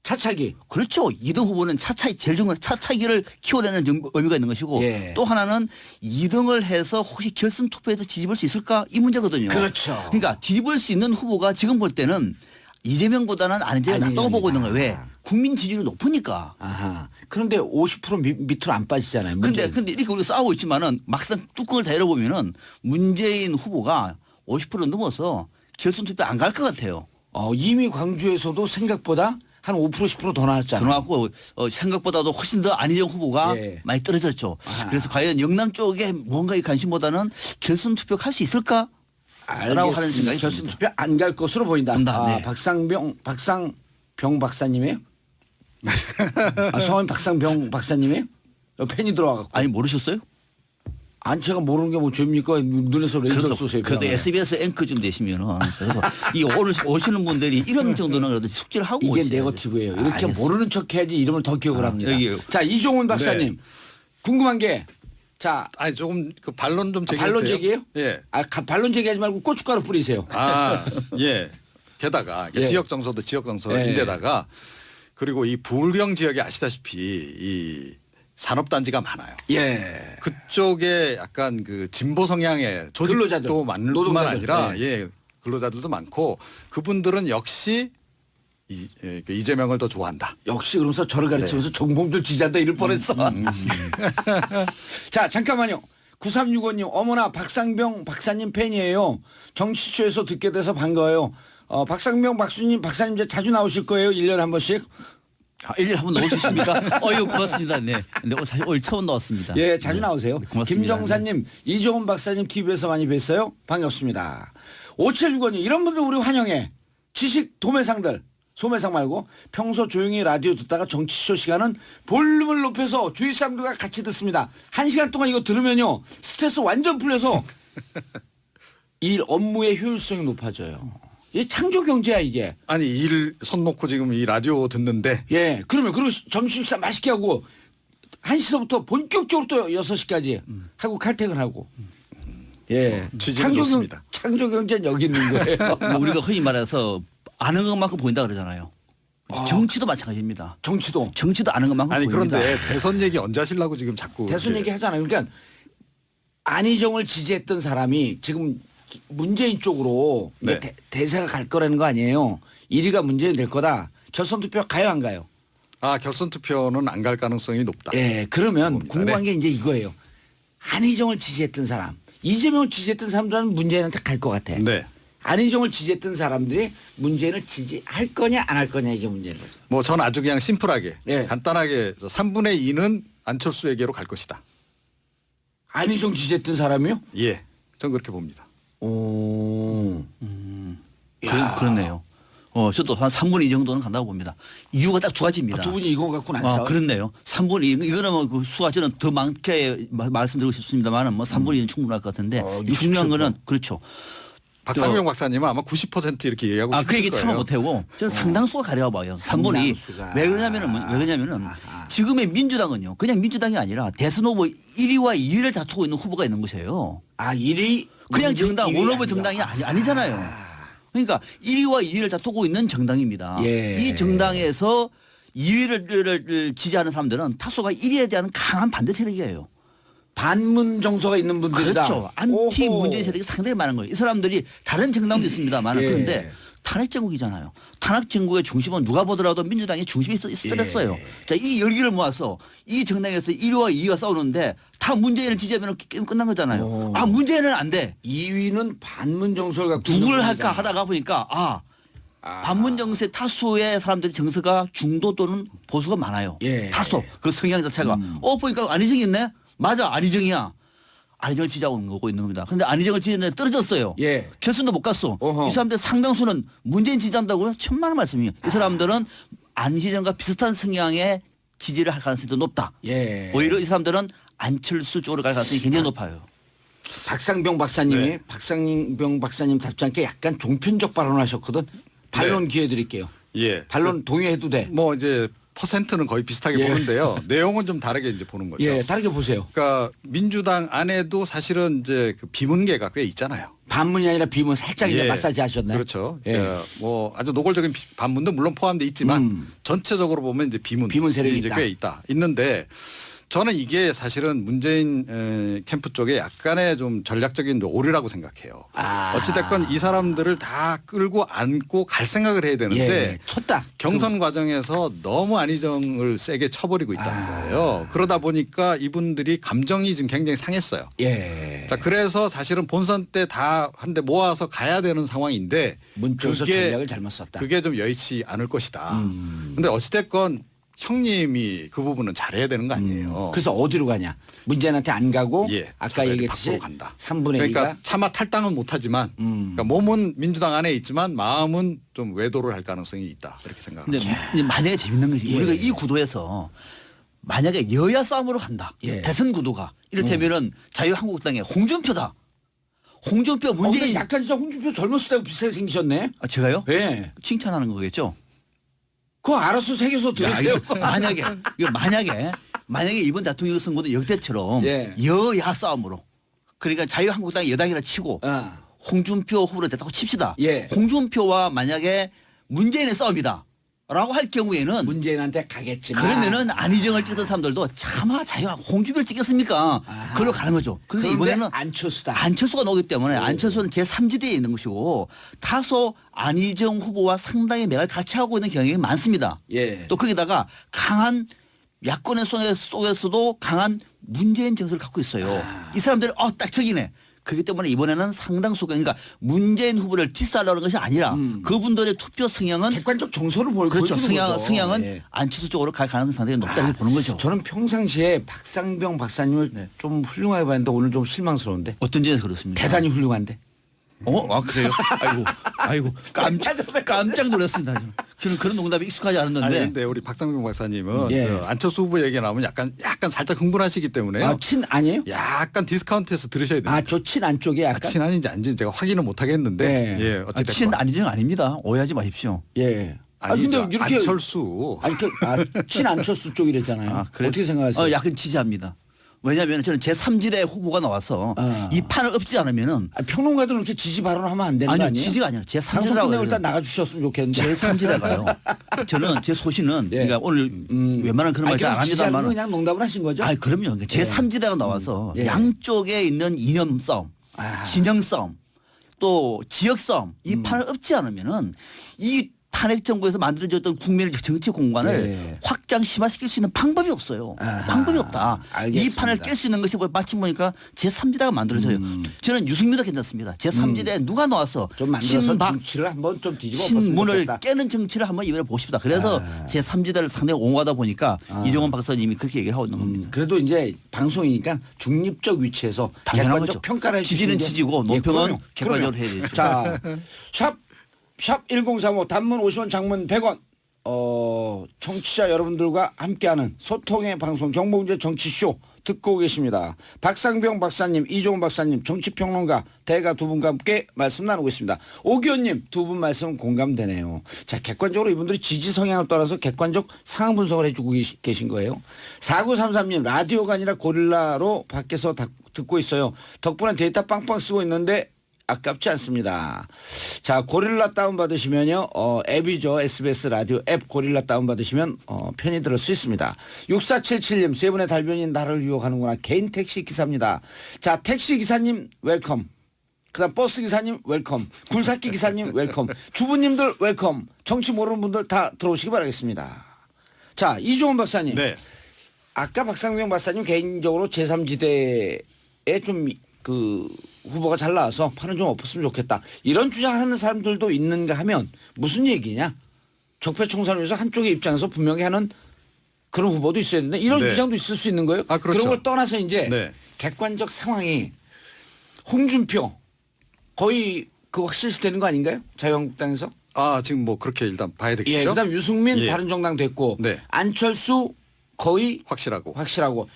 차차기. 그렇죠. 2등 후보는 제일 중요한 차차기를 키워내는 의미가 있는 것이고 예. 또 하나는 2등을 해서 혹시 결선 투표에서 뒤집을 수 있을까 이 문제거든요. 그렇죠. 그러니까 뒤집을 수 있는 후보가 지금 볼 때는 이재명보다는 안희정이 낫다고 보고 있는 거예요. 왜? 국민 지지율이 높으니까. 아하. 그런데 50% 밑으로 안 빠지잖아요. 근데 문재인. 이렇게 우리가 싸우고 있지만은 막상 뚜껑을 다 열어보면은 문재인 후보가 50% 넘어서 결선 투표 안 갈 것 같아요. 이미 광주에서도 생각보다 한 5% 10%더 나왔잖아요. 들어왔고 생각보다도 훨씬 더 안희정 후보가 예. 많이 떨어졌죠. 아하. 그래서 과연 영남 쪽에 뭔가 이 관심보다는 결선 투표 할 수 있을까? 라고 하는 생각이 결선 듭니다. 투표 안 갈 것으로 보인다. 본다, 네. 박상병 박사님이에요? 성함이 박상병 박사님이에요? 팬이 들어와갖고. 아니 모르셨어요? 아니 제가 모르는 게 뭐 죄입니까? 눈에서 레이저 쏘세요. 그래도 SBS 앵커 좀 되시면은 그래서 이 오시는 분들이 이런 정도는 그래도 숙지를 하고 이게 오셔야 돼요. 네거티브예요. 이렇게 알겠습니다. 모르는 척해야지 이름을 더 기억을 합니다. 여기요. 자 이종훈 박사님 궁금한 게 자 아니 조금 그 반론 좀 제기해도 반론 돼요? 제기예요? 예. 반론 제기하지 말고 고춧가루 뿌리세요. 예. 게다가 예. 지역 정서도 지역 정서인데다가 그리고 이 부울경 지역에 아시다시피 이 산업단지가 많아요. 예. 그쪽에 약간 그 진보 성향의 근로자들, 조직도 많을 뿐만 노동자들. 아니라 네. 예, 근로자들도 많고 그분들은 역시 이재명을 더 좋아한다. 역시 그러면서 저를 가르치면서 정봉들 지지한다 이럴 뻔했어. 자 잠깐만요. 9365님 어머나 박상병 박사님 팬이에요. 정치쇼에서 듣게 돼서 반가워요. 박상병 박사님 이제 자주 나오실 거예요. 1년에 한 번씩. 1년에 한 번 나올 수 있습니까? 이거 고맙습니다. 네. 근데 사실 오늘 처음 나왔습니다. 예, 자주 나오세요. 고맙습니다. 김정사님, 이종훈 박사님 TV에서 많이 뵀어요. 반갑습니다. 5765님, 이런 분들 우리 환영해. 지식 도매상들, 소매상 말고 평소 조용히 라디오 듣다가 정치쇼 시간은 볼륨을 높여서 주위 사람들과 같이 듣습니다. 1시간 동안 이거 들으면요, 스트레스 완전 풀려서 일 업무의 효율성이 높아져요. 이게 창조 경제야 이게. 아니 일 손 놓고 지금 이 라디오 듣는데 예, 그러면 그리고 점심 식사 맛있게 하고 1시서부터 본격적으로 또 6시까지 하고 칼퇴근하고. 예, 취지는 좋습니다. 창조 경제는 여기 있는 거예요. 뭐 우리가 흔히 말해서 아는 것만큼 보인다 그러잖아요. 정치도 마찬가지입니다. 정치도 정치도 아는 것만큼 아니 보입니다. 그런데 대선 얘기 언제 하시려고 지금 자꾸 대선 이렇게. 얘기 하잖아요. 그러니까 안희정을 지지했던 사람이 지금 문재인 쪽으로 네. 대세가 갈 거라는 거 아니에요. 1위가 문재인 될 거다. 결선 투표 가요 안 가요? 결선 투표는 안 갈 가능성이 높다. 예, 그러면 봅니다. 궁금한 네. 게 이제 이거예요. 안희정을 지지했던 사람, 이재명을 지지했던 사람들은 문재인한테 갈 것 같아. 네. 안희정을 지지했던 사람들이 문재인을 지지할 거냐 안 할 거냐 이게 문제인 거죠. 뭐 전 아주 그냥 심플하게 예. 간단하게 3분의 2는 안철수에게로 갈 것이다. 안희정 지지했던 사람이요? 예. 전 그렇게 봅니다. 오. 그렇네요. 저도 한 3분의 2 정도는 간다고 봅니다. 이유가 딱 두 가지입니다. 두 분이 이거 갖고는 안 싸워요? 그렇네요. 3분의 2. 이거는 뭐 그 수가 저는 더 많게 말씀드리고 싶습니다만은 뭐 3분의 2는 충분할 것 같은데 중요한 거는 그렇죠. 박상병 박사님은 아마 90% 이렇게 얘기하고 싶을 그 얘기 거예요. 참아 못하고 저는 상당수가 가려워 봐요. 3분의 2. 상당수가. 왜 그러냐면은 지금의 민주당은요. 그냥 민주당이 아니라 대선 후보 1위와 2위를 다투고 있는 후보가 있는 것이에요. 1위 그냥 문재인, 정당 2위 원오브 아니다. 정당이 아니잖아요. 그러니까 1위와 2위를 다투고 있는 정당입니다. 예. 이 정당에서 2위를 지지하는 사람들은 다수가 1위에 대한 강한 반대 세력이에요. 반문 정서가 있는 분들이다. 그렇죠. 안티 오호. 문재인 세력이 상당히 많은 거예요. 이 사람들이 다른 정당도 있습니다만 예. 그런데 탄핵 정국이잖아요. 탄핵 정국의 중심은 누가 보더라도 민주당의 중심에 있었어요. 예. 자, 이 열기를 모아서 이 정당에서 1위와 2위가 싸우는데 다 문재인을 지지하면 게임 끝난 거잖아요. 오. 문재인은 안 돼. 2위는 반문 정서를 갖고 누구를 있는 할까 분이다. 하다가 보니까 반문 정세 다수의 사람들이 정서가 중도 또는 보수가 많아요. 예. 다수 그 성향 자체가 보니까 안희정이 있네. 맞아 안희정이야. 안희정을 지지하고 있는 겁니다. 그런데 안희정을 지지했는데 떨어졌어요. 예. 결선도 못 갔어. 어허. 이 사람들 상당수는 문재인 지지한다고요? 천만의 말씀이에요. 이 사람들은 안희정과 비슷한 성향의 지지를 할 가능성이 더 높다. 예. 오히려 이 사람들은 안철수 쪽으로 갈 가능성이 굉장히 높아요. 박상병 박사님이 네. 박상병 박사님 답지 않게 약간 종편적 발언하셨거든. 반론 기회 드릴게요. 예. 반론 동의해도 돼. 뭐 이제 퍼센트는 거의 비슷하게 예. 보는데요. 내용은 좀 다르게 이제 보는 거죠. 예, 다르게 보세요. 그러니까 민주당 안에도 사실은 이제 그 비문계가 꽤 있잖아요. 반문이 아니라 비문 살짝 이제 예. 마사지 하셨나요? 그렇죠. 예. 뭐 아주 노골적인 반문도 물론 포함돼 있지만 전체적으로 보면 이제 비문 세력이 이제 있다. 꽤 있는데 저는 이게 사실은 문재인 캠프 쪽에 약간의 좀 전략적인 오류라고 생각해요. 어찌됐건 이 사람들을 다 끌고 안고 갈 생각을 해야 되는데 예, 쳤다. 경선 과정에서 너무 안희정을 세게 쳐버리고 있다는 거예요. 그러다 보니까 이분들이 감정이 지금 굉장히 상했어요. 예. 자, 그래서 사실은 본선 때 다 한 대 모아서 가야 되는 상황인데 문쪽에서 전략을 잘못 썼다. 그게 좀 여의치 않을 것이다. 근데 어찌됐건 형님이 그 부분은 잘해야 되는 거 아니에요. 그래서 어디로 가냐? 문재인한테 안 가고 예, 아까 차라리 얘기했듯이 밖으로 간다. 3분의 그러니까 2가 차마 탈당은 못하지만 그러니까 몸은 민주당 안에 있지만 마음은 좀 외도를 할 가능성이 있다. 이렇게 생각합니다. 근데 이제 만약에 재밌는 것이 예. 우리가 이 구도에서 만약에 여야 싸움으로 간다. 예. 대선 구도가 이를테면은 자유한국당의 홍준표다. 홍준표 문재인 약간 진짜 홍준표 젊었을 때하고 비슷하게 생기셨네. 제가요? 예. 칭찬하는 거겠죠. 그거 알아서 새겨서 들으세요. 만약에 이번 대통령 선거도 역대처럼 예. 여야 싸움으로 그러니까 자유한국당이 여당이라 치고 홍준표 후보로 됐다고 칩시다. 예. 홍준표와 만약에 문재인의 싸움이다. 라고 할 경우에는 문재인한테 가겠지만 그러면은 안희정을 찍던 사람들도 차마 홍준표를 찍겠습니까? 그걸로 가는 거죠. 그런데 이번에는 안철수가 나오기 때문에 안철수는 제3지대에 있는 것이고 다소 안희정 후보와 상당히 맥을 같이 하고 있는 경향이 많습니다. 예. 또 거기다가 강한 야권의 속에서도 강한 문재인 정서를 갖고 있어요. 이 사람들은 딱 저기네. 그렇기 때문에 이번에는 상당수가 그러니까 문재인 후보를 디스하려는 것이 아니라 그분들의 투표 성향은 객관적 정서를 그렇죠. 보여주는 거죠. 성향은 예. 안철수 쪽으로 갈 가능성이 상당히 높다고 보는 거죠. 저는 평상시에 박상병 박사님을 좀 훌륭하게 봤는데 오늘 좀 실망스러운데. 어떤 점에서 그렇습니까? 대단히 훌륭한데. 그래요? 아이고 깜짝 놀랐습니다. 저는 그런 농담이 익숙하지 않았는데. 아니 근데 우리 박상병 박사님은 예. 저 안철수 후보 얘기 나오면 약간 살짝 흥분하시기 때문에 친 아니에요? 약간 디스카운트해서 들으셔야 돼요. 저 친 안쪽에 약간. 친 아닌지 아닌지 제가 확인은 못 하겠는데 네. 예, 어쨌든 친 안희정 아닙니다. 오해하지 마십시오. 예. 아니죠. 근데 이렇게 안철수. 친 안철수 쪽이랬잖아요. 그래요? 어떻게 생각하세요? 약간 지지합니다. 왜냐하면 저는 제3지대 후보가 나와서 이 판을 엎지 않으면은 평론가들은 그렇게 지지 발언하면 안 되는 거 아니요 아니에요? 지지가 아니라 방송 끝내고 제3지대라고 일단 나가주셨으면 좋겠는데. 제3지대가요. 저는 제 소신은 예. 그러니까 오늘 웬만한 그런 말 잘 안 합니다만 그냥 농담을 하신 거죠? 그럼요. 제3지대가 나와서 예. 양쪽에 있는 이념 싸움, 진영 싸움, 또 지역 싸움 이 판을 엎지 않으면은 이 탄핵 정부에서 만들어졌던 국민의 정치 공간을 예. 확장 심화시킬 수 있는 방법이 없어요. 아하, 방법이 없다. 알겠습니다. 이 판을 깰 수 있는 것이 마침 보니까 제3지대가 만들어져요. 저는 유승민도 괜찮습니다. 제3지대에 누가 나와서 좀 만들어서 정치를 한번 좀 뒤집어 신문을 봤으면 깨는 정치를 한번 이번에 보십시다. 그래서 제3지대를 상당히 옹호하다 보니까 이종원 박사님이 그렇게 얘기를 하고 있는 겁니다. 그래도 이제 방송이니까 중립적 위치에서 당연한 객관적 거죠. 평가를 지지는 해주시는 게- 지지고 예, 논평은 그럼요. 객관적으로 해야 되죠. 자, 샵 샵 1035 단문 50원 장문 100원. 청취자 여러분들과 함께하는 소통의 방송 정봉재 정치쇼 듣고 계십니다. 박상병 박사님, 이종훈 박사님, 정치평론가 대가 두 분과 함께 말씀 나누고 있습니다. 오기호님 두 분 말씀 공감되네요. 자, 객관적으로 이분들이 지지 성향을 따라서 객관적 상황 분석을 해주고 계신 거예요. 4933님 라디오가 아니라 고릴라로 밖에서 듣고 있어요. 덕분에 데이터 빵빵 쓰고 있는데 아깝지 않습니다. 자, 고릴라 다운받으시면요. 앱이죠. SBS 라디오 앱 고릴라 다운받으시면 편히 들을 수 있습니다. 6477님 세 분의 달변인 나를 유혹하는구나. 개인 택시 기사입니다. 자, 택시 기사님 웰컴. 그다음 버스 기사님 웰컴. 굴삭기 기사님 웰컴. 주부님들 웰컴. 정치 모르는 분들 다 들어오시기 바라겠습니다. 자, 이종훈 박사님. 네. 아까 박상명 박사님 개인적으로 제3지대에 좀 후보가 잘 나와서 판을 좀 엎었으면 좋겠다. 이런 주장하는 사람들도 있는가 하면 무슨 얘기냐. 적폐청산을 위해서 한쪽의 입장에서 분명히 하는 그런 후보도 있어야 되는데 이런 네. 주장도 있을 수 있는 거예요. 아, 그렇죠. 그런 걸 떠나서 이제 네. 객관적 상황이 홍준표 거의 확실시되는 거 아닌가요? 자유한국당에서. 지금 뭐 그렇게 일단 봐야 되겠죠. 예, 그다음 유승민 예. 바른정당 됐고 네. 안철수 거의 확실하고.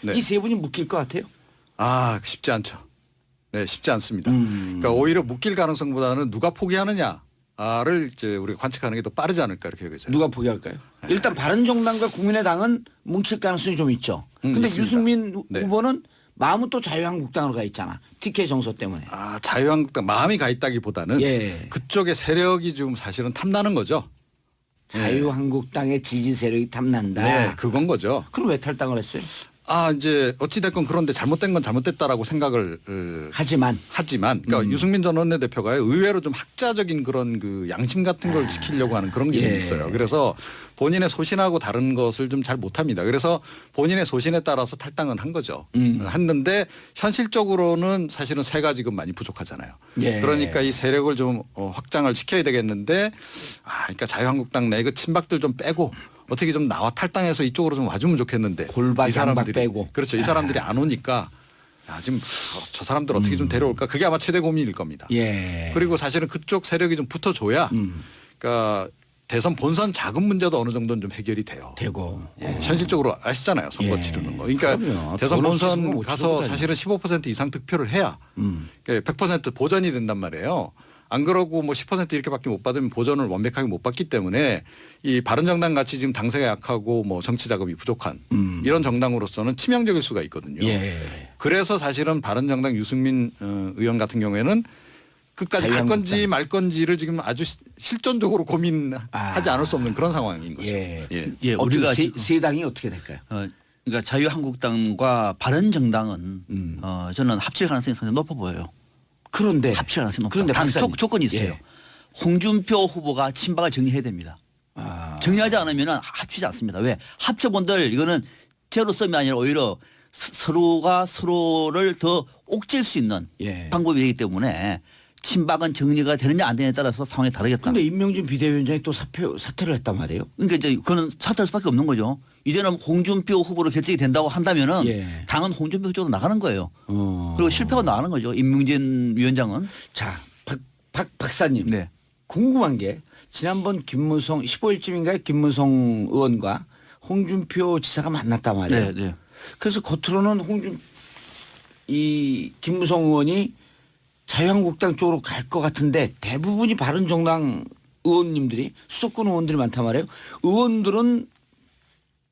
네. 이 세 분이 묶일 것 같아요. 쉽지 않죠. 네, 쉽지 않습니다. 그러니까 오히려 묶일 가능성보다는 누가 포기하느냐를 이제 우리가 관측하는 게 더 빠르지 않을까 이렇게 여겨져요. 누가 포기할까요? 일단 바른정당과 국민의당은 뭉칠 가능성이 좀 있죠. 근데 있습니다. 유승민 네. 후보는 마음은 또 자유한국당으로 가 있잖아. TK 정서 때문에. 자유한국당 마음이 가 있다기보다는 예. 그쪽의 세력이 좀 사실은 탐나는 거죠. 자유한국당의 지지 세력이 탐난다. 네, 그건 거죠. 그럼 왜 탈당을 했어요? 이제 어찌됐건 그런데 잘못된 건 잘못됐다라고 생각을 하지만 그러니까 유승민 전 원내대표가 의외로 좀 학자적인 그런 그 양심 같은 걸 지키려고 하는 그런 게 좀 예. 있어요. 그래서 본인의 소신하고 다른 것을 좀 잘 못합니다. 그래서 본인의 소신에 따라서 탈당은 한 거죠. 했는데 현실적으로는 사실은 세가 지금 많이 부족하잖아요. 예. 그러니까 이 세력을 좀 확장을 시켜야 되겠는데 그러니까 자유한국당 내 그 친박들 좀 빼고 어떻게 좀 나와 탈당해서 이쪽으로 좀 와주면 좋겠는데 골박 이 사람들이 빼고. 그렇죠. 이 사람들이 안 오니까 지금 저 사람들 어떻게 좀 데려올까 그게 아마 최대 고민일 겁니다. 예. 그리고 사실은 그쪽 세력이 좀 붙어줘야 그러니까 대선 본선 자금 문제도 어느 정도는 좀 해결이 돼요. 되고. 현실적으로 아시잖아요. 선거 예. 치르는 거. 그러니까 그럼요. 대선 돈 없이 선거 본선 못 가서 치르거든요. 사실은 15% 이상 득표를 해야 100% 보전이 된단 말이에요. 안 그러고 뭐 10% 이렇게밖에 못 받으면 보전을 완벽하게 못 받기 때문에 이 바른정당 같이 지금 당세가 약하고 뭐 정치 자금이 부족한 이런 정당으로서는 치명적일 수가 있거든요. 예. 그래서 사실은 바른정당 유승민 의원 같은 경우에는 끝까지 갈 자유한국당. 건지 말 건지를 지금 아주 실존적으로 고민하지 않을 수 없는 그런 상황인 거죠. 예. 예, 어떻게 우리가 세 당이 어떻게 될까요? 그러니까 자유한국당과 바른정당은 저는 합칠 가능성이 상당히 높아 보여요. 그런데 합칠 가능성이 높다. 그런데 단 박사님. 조건이 있어요. 예. 홍준표 후보가 친박을 정리해야 됩니다. 정리하지 않으면 합치지 않습니다. 왜? 합쳐본들 이거는 제로섬이 아니라 오히려 서로가 서로를 더 옥죄일 수 있는 예. 방법이 되기 때문에 친박은 정리가 되느냐 안 되느냐에 따라서 상황이 다르겠다. 근데 임명진 비대위원장이 또 사퇴를 했단 말이에요. 그러니까 이제 그거는 사퇴할 수밖에 없는 거죠. 이제는 홍준표 후보로 결정이 된다고 한다면은 예. 당은 홍준표 쪽으로 나가는 거예요. 그리고 실패가 나가는 거죠. 임명진 위원장은. 자, 박사님. 네. 궁금한 게 지난번 김무성 15일쯤인가요? 김무성 의원과 홍준표 지사가 만났단 말이에요. 네, 네. 그래서 겉으로는 김무성 의원이 자유한국당 쪽으로 갈 것 같은데 대부분이 바른정당 의원님들이 수도권 의원들이 많단 말이에요. 의원들은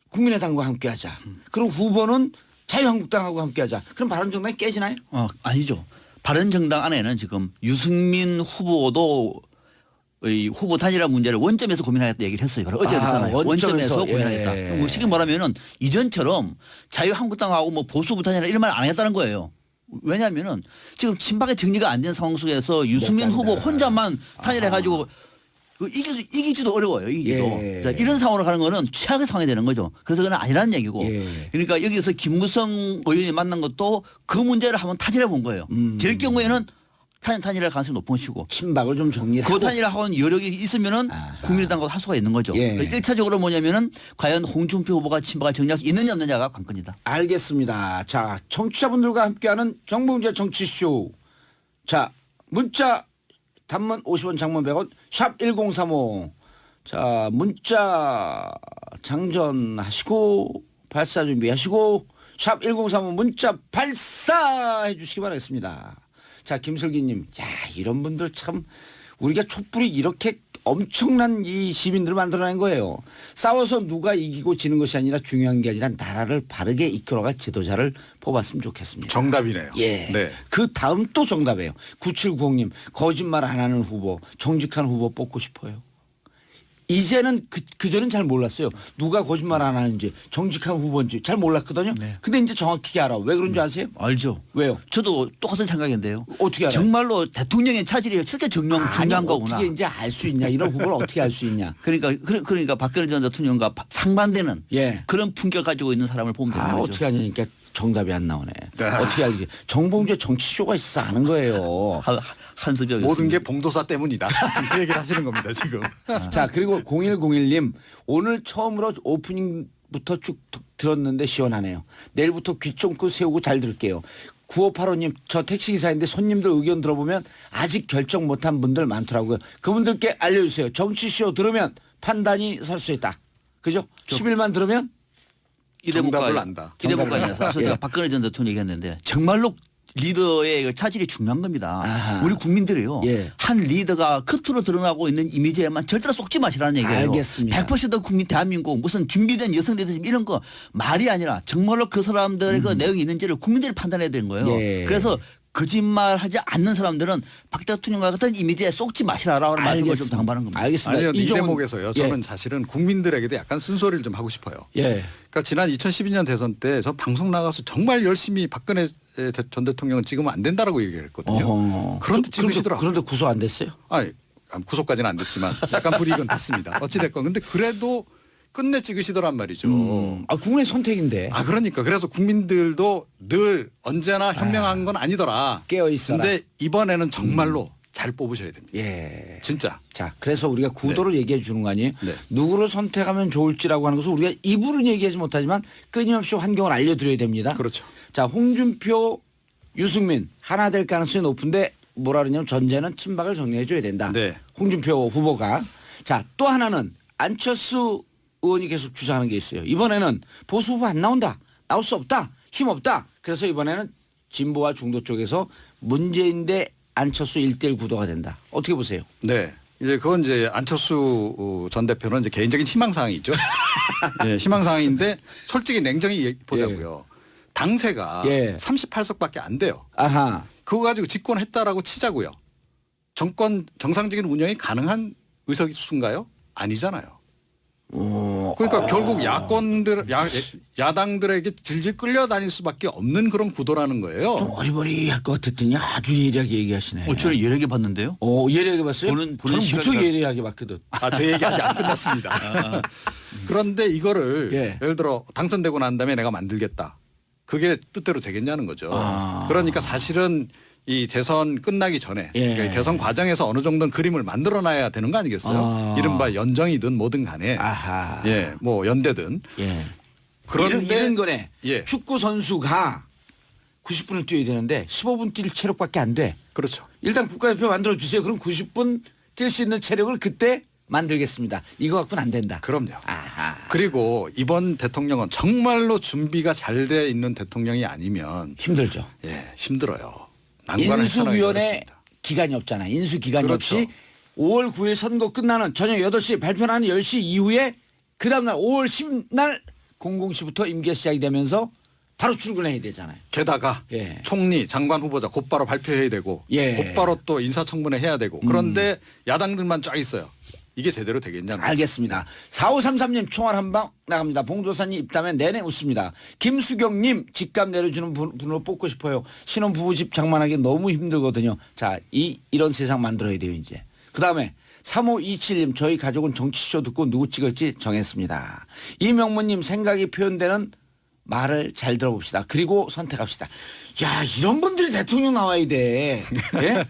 국민의당과 함께하자. 그리고 후보는 자유한국당하고 함께하자. 그럼 바른정당이 깨지나요? 아니죠. 바른정당 안에는 지금 유승민 후보도 이 후보 단일화 문제를 원점에서 고민하겠다 얘기를 했어요. 바로 어제 그랬잖아요. 원점에서 고민하겠다. 예. 뭐 쉽게 말하면은 이전처럼 자유한국당하고 뭐 보수부 단일화 이런 말 안 하겠다는 거예요. 왜냐하면은 지금 친박의 정리가 안 된 상황 속에서 유승민 후보 혼자만 단일해가지고 이기지도 어려워요. 이기지도. 예. 자, 이런 상황으로 가는 거는 최악의 상황이 되는 거죠. 그래서 그건 아니라는 얘기고. 예. 그러니까 여기서 김무성 의원이 만난 것도 그 문제를 한번 타진해 본 거예요. 될 경우에는 단일할 가능성이 높은 것이고. 친박을 좀 정리하고. 그 단일화하고는 여력이 있으면은 국민의당과 할 수가 있는 거죠. 예. 그러니까 1차적으로 뭐냐면은 과연 홍준표 후보가 친박을 정리할 수 있느냐 없느냐가 관건이다. 알겠습니다. 자, 청취자분들과 함께하는 정봉재 정치쇼. 자, 문자 단문 50원 장문 100원 샵 1035. 자, 문자 장전하시고 발사 준비하시고 샵 1035 문자 발사해 주시기 바라겠습니다. 자, 김슬기님, 야, 이런 분들 참 우리가 촛불이 이렇게 엄청난 이 시민들을 만들어낸 거예요. 싸워서 누가 이기고 지는 것이 아니라 중요한 게 아니라 나라를 바르게 이끌어갈 지도자를 뽑았으면 좋겠습니다. 정답이네요. 예. 네. 그 다음 또 정답이에요. 9790님, 거짓말 안 하는 후보, 정직한 후보 뽑고 싶어요. 이제는 그전엔 잘 몰랐어요. 누가 거짓말 안 하는지 정직한 후보인지 잘 몰랐거든요. 네. 근데 이제 정확히 알아. 왜 그런 줄 아세요? 알죠. 왜요? 저도 똑같은 생각인데요. 어떻게 알아요? 정말로 대통령의 차질이 실제 중요한 거구나. 어떻게 이제 알 수 있냐. 이런 후보를 어떻게 알 수 있냐. 그러니까 박근혜 전 대통령과 상반되는 예. 그런 품격 가지고 있는 사람을 보면 되는 거죠. 어떻게 하냐니까 정답이 안 나오네. 네. 어떻게 알지? 정봉주의 정치쇼가 있어서 아는 거예요. 한섭이 모든 게 봉도사 때문이다. 지금 그 얘기를 하시는 겁니다. 지금. 자, 그리고 0101님 오늘 처음으로 오프닝부터 쭉 들었는데 시원하네요. 내일부터 귀 쫑긋 세우고 잘 들을게요. 9585님 저 택시기사인데 손님들 의견 들어보면 아직 결정 못한 분들 많더라고요. 그분들께 알려주세요. 정치쇼 들으면 판단이 설 수 있다. 그죠? 10일만 들으면 정답을 안다. 이대목까지 그래서 예. 제가 박근혜 전 대통령이 얘기했는데 정말로 리더의 그 차질이 중요한 겁니다. 아하. 우리 국민들이요. 예. 한 리더가 겉으로 드러나고 있는 이미지에만 절대로 속지 마시라는 얘기예요. 알겠습니다. 100% 국민 대한민국 무슨 준비된 여성 리더십 이런 거 말이 아니라 정말로 그 사람들의 그 내용이 있는지를 국민들이 판단해야 되는 거예요. 예. 그래서 거짓말하지 않는 사람들은 박 대통령과 같은 이미지에 속지 마시라라는 말씀을 좀 당부하는 겁니다. 알겠습니다. 아니요. 이 이종훈- 대목에서요. 저는 사실은 국민들에게도 약간 쓴소리를 좀 하고 싶어요. 예. 그러니까 지난 2012년 대선 때 저 방송 나가서 정말 열심히 박근혜 전 대통령은 찍으면 안 된다라고 얘기를 했거든요. 어허. 그런데 찍으시더라고요. 그런데 구속 안 됐어요? 아니, 구속까지는 안 됐지만 약간 불이익은 됐습니다. 어찌됐건. 근데 그래도 끝내 찍으시더란 말이죠. 국민의 선택인데. 그러니까. 그래서 국민들도 늘 언제나 현명한 건 아니더라. 깨어 있어라. 근데 이번에는 정말로 잘 뽑으셔야 됩니다. 예. 진짜. 자, 그래서 우리가 구도를 얘기해 주는 거 아니에요? 네. 누구를 선택하면 좋을지라고 하는 것을 우리가 입으로는 얘기하지 못하지만 끊임없이 환경을 알려드려야 됩니다. 그렇죠. 자, 홍준표, 유승민 하나 될 가능성이 높은데 뭐라 그러냐면 전제는 친박을 정리해 줘야 된다. 네. 홍준표 후보가. 자, 또 하나는 안철수 의원이 계속 주장하는 게 있어요. 이번에는 보수 후보 안 나온다. 나올 수 없다. 힘 없다. 그래서 이번에는 진보와 중도 쪽에서 문재인 대 안철수 1대1 구도가 된다. 어떻게 보세요? 네. 이제 그건 이제 안철수 전 대표는 이제 개인적인 희망사항이죠. 예, 희망사항인데 솔직히 냉정히 보자고요. 당세가 예. 38석밖에 안 돼요. 아하. 그거 가지고 집권했다라고 치자고요. 정권 정상적인 운영이 가능한 의석이 수인가요? 아니잖아요. 그러니까 결국 야당들에게 질질 끌려다닐 수밖에 없는 그런 구도라는 거예요. 좀 어리버리할 것 같았더니 아주 예리하게 얘기하시네. 저는 여러 개 봤는데요. 예리하게 봤어요? 보는 저는 무척 시각이- 예리하게 봤거든. 제 얘기 아직 안 끝났습니다. 그런데 이거를 예. 예를 들어 당선되고 난 다음에 내가 만들겠다. 그게 뜻대로 되겠냐는 거죠. 그러니까 사실은 이 대선 끝나기 전에 예. 그러니까 대선 과정에서 어느 정도는 그림을 만들어놔야 되는 거 아니겠어요? 이른바 연정이든 뭐든 간에 아하. 예, 뭐 연대든 예. 그런데 이런 거네. 예. 축구 선수가 90분을 뛰어야 되는데 15분 뛸 체력밖에 안 돼. 그렇죠. 일단 국가대표 만들어 주세요. 그럼 90분 뛸 수 있는 체력을 그때 만들겠습니다. 이거 갖고는 안 된다. 그럼요. 아하. 그리고 이번 대통령은 정말로 준비가 잘 돼 있는 대통령이 아니면 힘들죠. 예, 힘들어요. 난관을 헤쳐나가기 인수위원회 어렵습니다. 기간이 없잖아. 인수 기간이 그렇죠. 없이 5월 9일 선거 끝나는 저녁 8시 발표하는 10시 이후에 그 다음날 5월 10날 00시부터 임기가 시작이 되면서 바로 출근해야 되잖아요. 게다가 예. 총리, 장관 후보자 곧바로 발표해야 되고 예. 곧바로 또 인사청문회 해야 되고 그런데 야당들만 쫙 있어요. 이게 제대로 되겠냐는 알겠습니다. 4533님 총알 한 방 나갑니다. 봉도사님 입담에 내내 웃습니다. 김수경님 집값 내려주는 분으로 뽑고 싶어요. 신혼 부부집 장만하기 너무 힘들거든요. 자, 이런 세상 만들어야 돼요 이제. 그다음에 3527님 저희 가족은 정치쇼 듣고 누구 찍을지 정했습니다. 이명무님 생각이 표현되는 말을 잘 들어봅시다. 그리고 선택합시다. 야, 이런 분들이 대통령 나와야 돼. 예?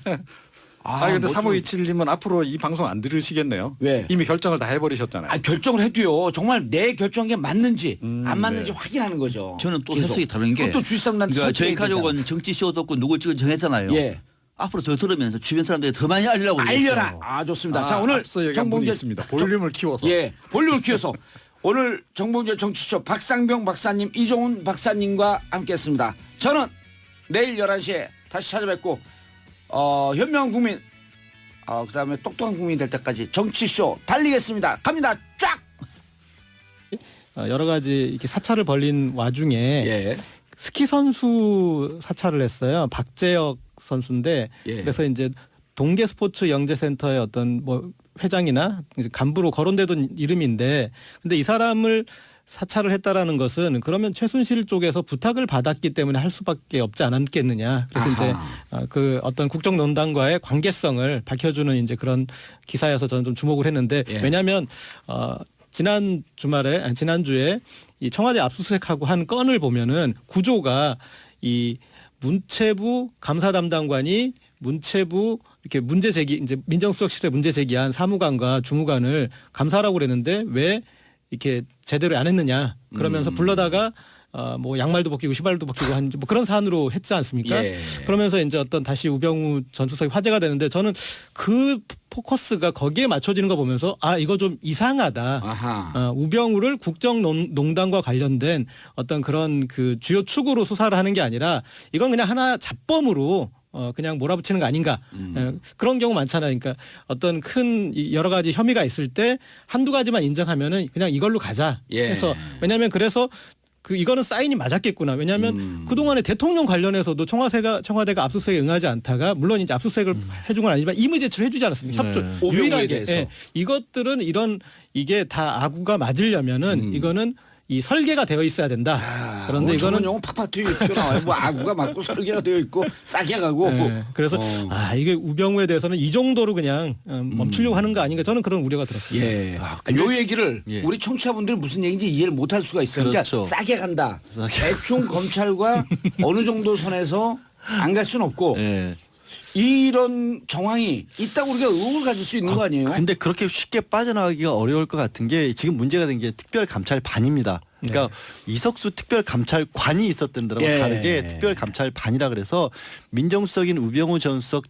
근데 뭐 좀- 3527님은 앞으로 이 방송 안 들으시겠네요. 왜? 이미 결정을 다 해버리셨잖아요. 결정을 해도요. 정말 내 결정한 게 맞는지 안 맞는지 네. 확인하는 거죠. 저는 또 계속. 해석이 다른 게 그것도 주식사람한테 그러니까 저희 설득해야 가족은 정치 쇼도 없고 누굴 찍을 정했잖아요. 되잖아요. 예. 앞으로 더 들으면서 주변 사람들이 더 많이 알리려고 알려라. 그러겠죠. 아 좋습니다. 자 오늘 앞서 얘기한 분이 정봉재 있습니다. 볼륨을 키워서. 예, 볼륨을 키워서 오늘 정봉재 정치쇼 박상병 박사님, 이종훈 박사님과 함께했습니다. 저는 내일 11시에 다시 찾아뵙고 현명한 국민, 그다음에 똑똑한 국민이 될 때까지 정치쇼 달리겠습니다. 갑니다. 쫙. 여러 가지 이렇게 사찰을 벌린 와중에 예. 스키 선수 사찰을 했어요. 박재혁 선수인데 예. 그래서 이제 동계 스포츠 영재센터의 어떤 뭐 회장이나 이제 간부로 거론되던 이름인데 근데 이 사람을 사찰을 했다라는 것은 그러면 최순실 쪽에서 부탁을 받았기 때문에 할 수밖에 없지 않았겠느냐. 그래서 아하. 이제 그 어떤 국정농단과의 관계성을 밝혀주는 이제 그런 기사여서 저는 좀 주목을 했는데 예. 왜냐하면 지난주에 이 청와대 압수수색하고 한 건을 보면은 구조가 이 문체부 감사 담당관이 문체부 이렇게 문제 제기 이제 민정수석실에 문제 제기한 사무관과 주무관을 감사라고 그랬는데 왜 이렇게 제대로 안 했느냐 그러면서 불러다가 뭐 양말도 벗기고 신발도 벗기고 한 뭐 그런 사안으로 했지 않습니까? 예. 그러면서 이제 어떤 다시 우병우 전 수석이 화제가 되는데 저는 그 포커스가 거기에 맞춰지는 거 보면서 이거 좀 이상하다. 아하. 우병우를 국정농단과 관련된 어떤 그런 그 주요 축으로 수사를 하는 게 아니라 이건 그냥 하나 잡범으로 그냥 몰아붙이는 거 아닌가. 그런 경우 많잖아요. 그러니까 어떤 큰 여러 가지 혐의가 있을 때 한두 가지만 인정하면은 그냥 이걸로 가자. 예. 해서 왜냐하면 그래서 이거는 사인이 맞았겠구나. 왜냐하면 그동안에 대통령 관련해서도 청와대가 압수수색에 응하지 않다가 물론 이제 압수수색을 해준 건 아니지만 임의 제출을 해주지 않았습니까? 협조 오병우에 유일하게 대해서. 이것들은 이게 다 아구가 맞으려면은 이거는 이 설계가 되어 있어야 된다. 그런데 이거는 용어 팍팍 튀어나와요. 뭐 아구가 맞고 설계가 되어 있고 싸게 가고. 그래서 이게 우병우에 대해서는 이 정도로 그냥 멈추려고 하는 거 아닌가 저는 그런 우려가 들었습니다. 예. 요 얘기를 예. 우리 청취자분들이 무슨 얘기인지 이해를 못할 수가 있어요. 그러니까 그렇죠. 싸게 간다. 대충 검찰과 어느 정도 선에서 안 갈 수는 없고 예. 이런 정황이 있다고 우리가 의혹을 가질 수 있는 거 아니에요? 근데 그렇게 쉽게 빠져나가기가 어려울 것 같은 게 지금 문제가 된 게 특별감찰반입니다. 그러니까 이석수 특별감찰관이 있었던 데랑 예. 다르게 특별감찰반이라 그래서 민정수석인 우병우 전 수석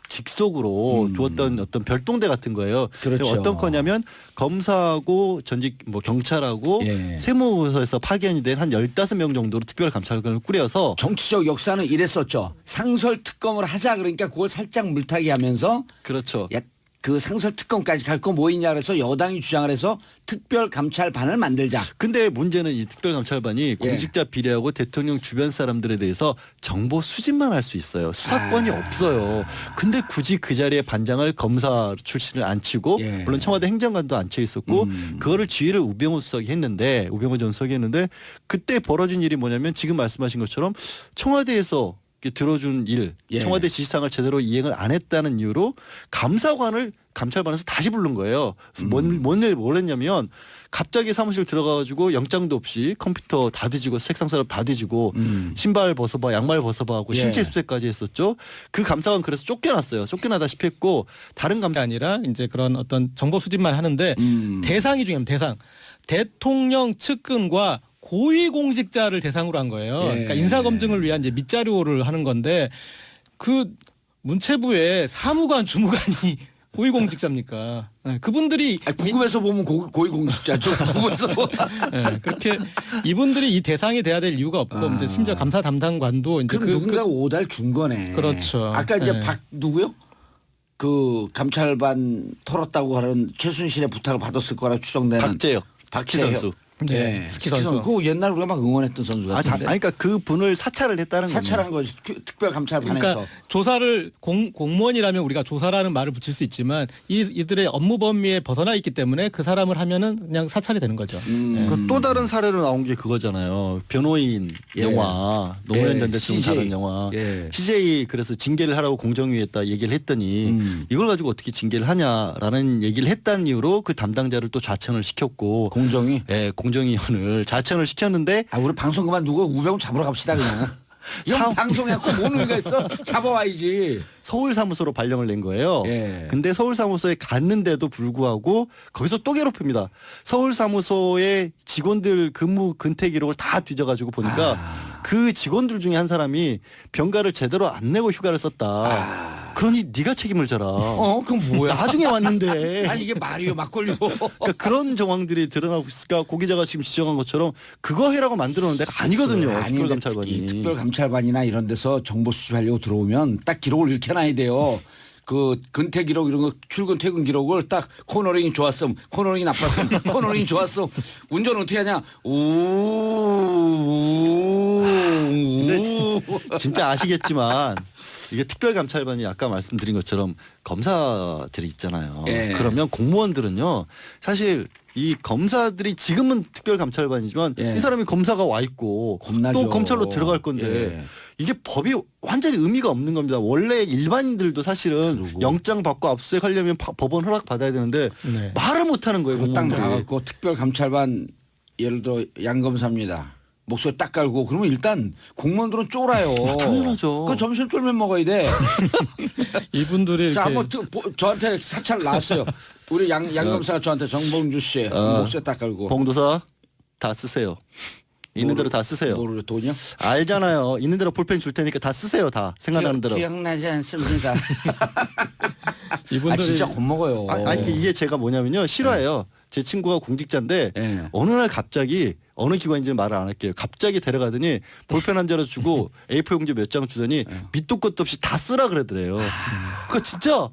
직속으로 두었던 어떤 별동대 같은 거예요. 그렇죠. 어떤 거냐면 검사하고 전직 뭐 경찰하고 예. 세무에서 파견이 된 한 15명 정도로 특별감찰관을 꾸려서 정치적 역사는 이랬었죠. 상설 특검을 하자 그러니까 그걸 살짝 물타기 하면서 그렇죠. 그 상설 특검까지 갈 거 뭐 있냐 그래서 여당이 주장을 해서 특별감찰반을 만들자. 근데 문제는 이 특별감찰반이 공직자 비리하고 대통령 주변 사람들에 대해서 정보 수집만 할 수 있어요. 수사권이 없어요. 근데 굳이 그 자리에 반장을 검사 출신을 앉히고 예. 물론 청와대 행정관도 앉혀 있었고 그거를 지휘를 우병우 수석이 했는데 우병우 전 수석이 했는데 그때 벌어진 일이 뭐냐면 지금 말씀하신 것처럼 청와대에서 들어준 일, 예. 청와대 지시사항을 제대로 이행을 안 했다는 이유로 감사관을 감찰반에서 다시 부른 거예요. 그래서 뭘 했냐면 갑자기 사무실 들어가가지고 영장도 없이 컴퓨터 다 뒤지고 책상 서랍 다 뒤지고 신발 벗어봐, 양말 벗어봐 하고 예. 신체 수색까지 했었죠. 그 감사관 그래서 쫓겨났어요. 쫓겨나다시피 했고 다른 게 아니라 이제 그런 어떤 정보 수집만 하는데 대상이 중요합니다. 대상. 대통령 측근과 고위공직자를 대상으로 한 거예요. 예. 그러니까 인사검증을 위한 이제 밑자료를 하는 건데 그 문체부의 사무관, 주무관이 고위공직자입니까? 네, 그분들이 궁금해서 보면 고위공직자죠. 궁금해서. 네, 그렇게 이분들이 이 대상이 돼야 될 이유가 없고 이제 심지어 감사 담당관도 이제 그럼 누군가 오달 준 거네. 그렇죠. 아까 이제 네. 누구요? 그 감찰반 털었다고 하는 최순실의 부탁을 받았을 거라 추정되는 박재혁, 스키 선수. 네, 스키 선수. 그거 옛날 우리가 막 응원했던 선수 같은데. 그러니까 그 분을 사찰을 했다는 거예요. 사찰한 거지. 특별감찰반에서. 그러니까 조사를 공무원이라면 우리가 조사라는 말을 붙일 수 있지만 이들의 업무 범위에 벗어나 있기 때문에 그 사람을 하면은 그냥 사찰이 되는 거죠. 또 다른 사례로 나온 게 그거잖아요. 변호인 예. 영화 노무현 예, 전 대통령 CJ. 다룬 영화 예. CJ 그래서 징계를 하라고 공정위에다 얘기를 했더니 이걸 가지고 어떻게 징계를 하냐라는 얘기를 했다는 이유로 그 담당자를 또 좌천을 시켰고 공정이. 예, 공정위원을 좌천을 시켰는데 우리 방송 그만두고 우병우 잡으러 갑시다 그냥. 이런 방송해갖고 뭔 의미가 있어? 잡아와야지. 서울 사무소로 발령을 낸 거예요. 예. 근데 서울 사무소에 갔는데도 불구하고 거기서 또 괴롭힙니다. 서울 사무소의 직원들 근무 근태 기록을 다 뒤져가지고 보니까 그 직원들 중에 한 사람이 병가를 제대로 안 내고 휴가를 썼다. 그러니 네가 책임을 져라. 그럼 뭐야? 나중에 왔는데. 아니 이게 말이요 막걸리고. 그러니까 그런 정황들이 드러나고 있으니까 고 기자가 지금 지적한 것처럼 그거 해라고 만들어 놓은 데가 아니거든요. 아니, 근데 특별감찰반이. 이 특별감찰반이나 이런 데서 정보 수집하려고 들어오면 딱 기록을 이렇게 해놔야 돼요. 그 근태 기록 이런 거 출근 퇴근 기록을 딱 코너링이 좋았음, 코너링이 나빴음, 코너링이 좋았음. 운전 어떻게 하냐? 근데 진짜 아시겠지만 이게 특별감찰반이 아까 말씀드린 것처럼 검사들이 있잖아요. 예. 그러면 공무원들은요 사실 이 검사들이 지금은 특별감찰반이지만 예. 이 사람이 검사가 와 있고 겁나죠. 또 검찰로 들어갈 건데 예. 이게 법이 완전히 의미가 없는 겁니다. 원래 일반인들도 사실은 그러고. 영장 받고 압수수색하려면 법원 허락 받아야 되는데 네. 말을 못 하는 거예요. 그거 딱 공무원들이. 나가고 특별감찰반 예를 들어 양검사입니다. 목소리 딱 깔고 그러면 일단 공무원들은 쫄아요. 당연하죠. 그 점심 쫄면 먹어야 돼. 이분들이 이렇게 자, 한번 저한테 사찰 나왔어요. 우리 양검사가 저한테 정봉주 씨 목소리 딱 깔고. 봉도사 다 쓰세요. 있는 대로 다 쓰세요. 뭐를 돈이요? 알잖아요. 있는 대로 볼펜 줄 테니까 다 쓰세요. 다 생각나는 대로. 기억나지 않습니다. 이분들이 진짜 겁먹어요. 아니 이게 제가 뭐냐면요 실화예요. 제 친구가 공직자인데 네. 어느 날 갑자기 어느 기관인지는 말을 안 할게요. 갑자기 데려가더니 볼펜 한 자루 주고 A4 용지 몇 장 주더니 밑도 끝도 없이 다 쓰라 그러더래요. 그러니까 진짜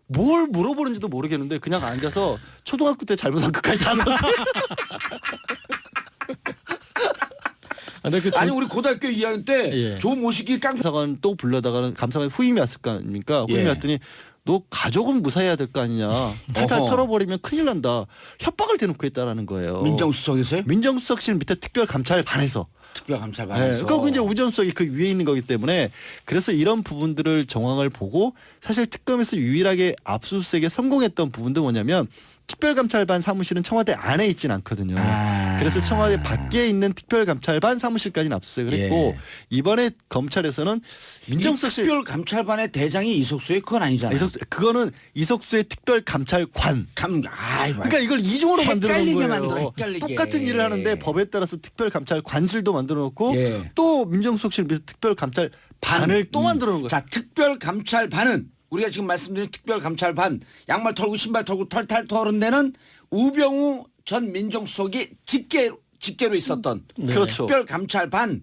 뭘 물어보는지도 모르겠는데 그냥 앉아서 초등학교 때 잘못한 것까지 다 써. 근데 그 아니 우리 고등학교 2학년 때 예. 조모식이 깡 감사관 또 불러다가는 감사관에 후임이 왔을 거 아닙니까? 후임이 예. 왔더니 너 가족은 무사해야 될 거 아니냐. 탈탈 어허. 털어버리면 큰일 난다. 협박을 대놓고 했다라는 거예요. 민정수석에서요? 민정수석실 밑에 특별감찰반에서. 특별감찰반에서. 그러니까 이제 우전수석이 그 위에 있는 거기 때문에 그래서 이런 부분들을 정황을 보고 사실 특검에서 유일하게 압수수색에 성공했던 부분도 뭐냐면 특별감찰반 사무실은 청와대 안에 있진 않거든요. 그래서 청와대 밖에 있는 특별감찰반 사무실까지는 압수수색을 했고 이번에 검찰에서는 민정수석실 특별감찰반의 대장이 이석수의 그건 아니잖아요. 그거는 이석수의 특별감찰관. 그러니까 이걸 이중으로 만들어 놓은 헷갈리게 거예요. 만들어, 헷갈리게. 똑같은 일을 하는데 법에 따라서 특별감찰관실도 만들어 놓고 예. 또 민정수석실 밑에 특별감찰반을 또 만들어 놓은 거예요. 자, 특별감찰반은 우리가 지금 말씀드린 특별감찰반 양말 털고 신발 털고 털탈 털은 데는 우병우 전 민정수석이 직계로 있었던 그렇죠. 특별감찰반.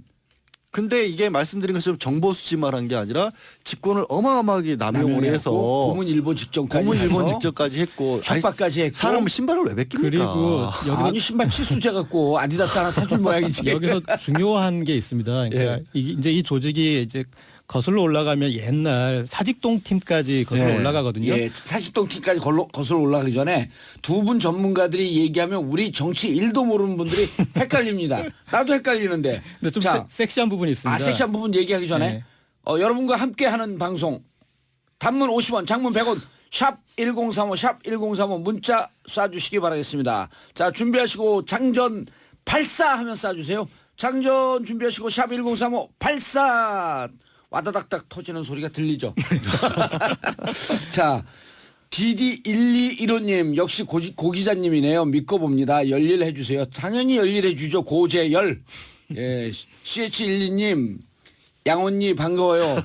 근데 이게 말씀드린 것처럼 정보 수집만 한 게 아니라 직권을 어마어마하게 남용을 해서 고문 일본 직전까지 고문 일본 해서 직전까지 했고 협박까지 했고 사람을 신발을 왜 벗깁니까? 그리고 아니 신발 치수제 갖고 아디다스 하나 사줄 모양이지. 여기서 중요한 게 있습니다. 그러니까 예. 이제 이 조직이 이제 거슬러 올라가면 옛날 사직동 팀까지 거슬러 네. 올라가거든요. 예, 사직동 팀까지 거슬러 올라가기 전에 두 분 전문가들이 얘기하면 우리 정치 1도 모르는 분들이 헷갈립니다. 나도 헷갈리는데. 근데 좀 자, 섹시한 부분이 있습니다. 섹시한 부분 얘기하기 전에 네. 여러분과 함께하는 방송 단문 50원, 장문 100원, 샵 1035, 샵 1035 문자 쏴주시기 바라겠습니다. 자, 준비하시고 장전 84 하면 쏴주세요. 장전 준비하시고 샵 1035 84 와다닥닥 터지는 소리가 들리죠. 자, DD1215님 역시 고 기자님이네요. 믿고 봅니다. 열일해 주세요. 당연히 열일해 주죠. 고재열. 예, CH12님 양언니 반가워요.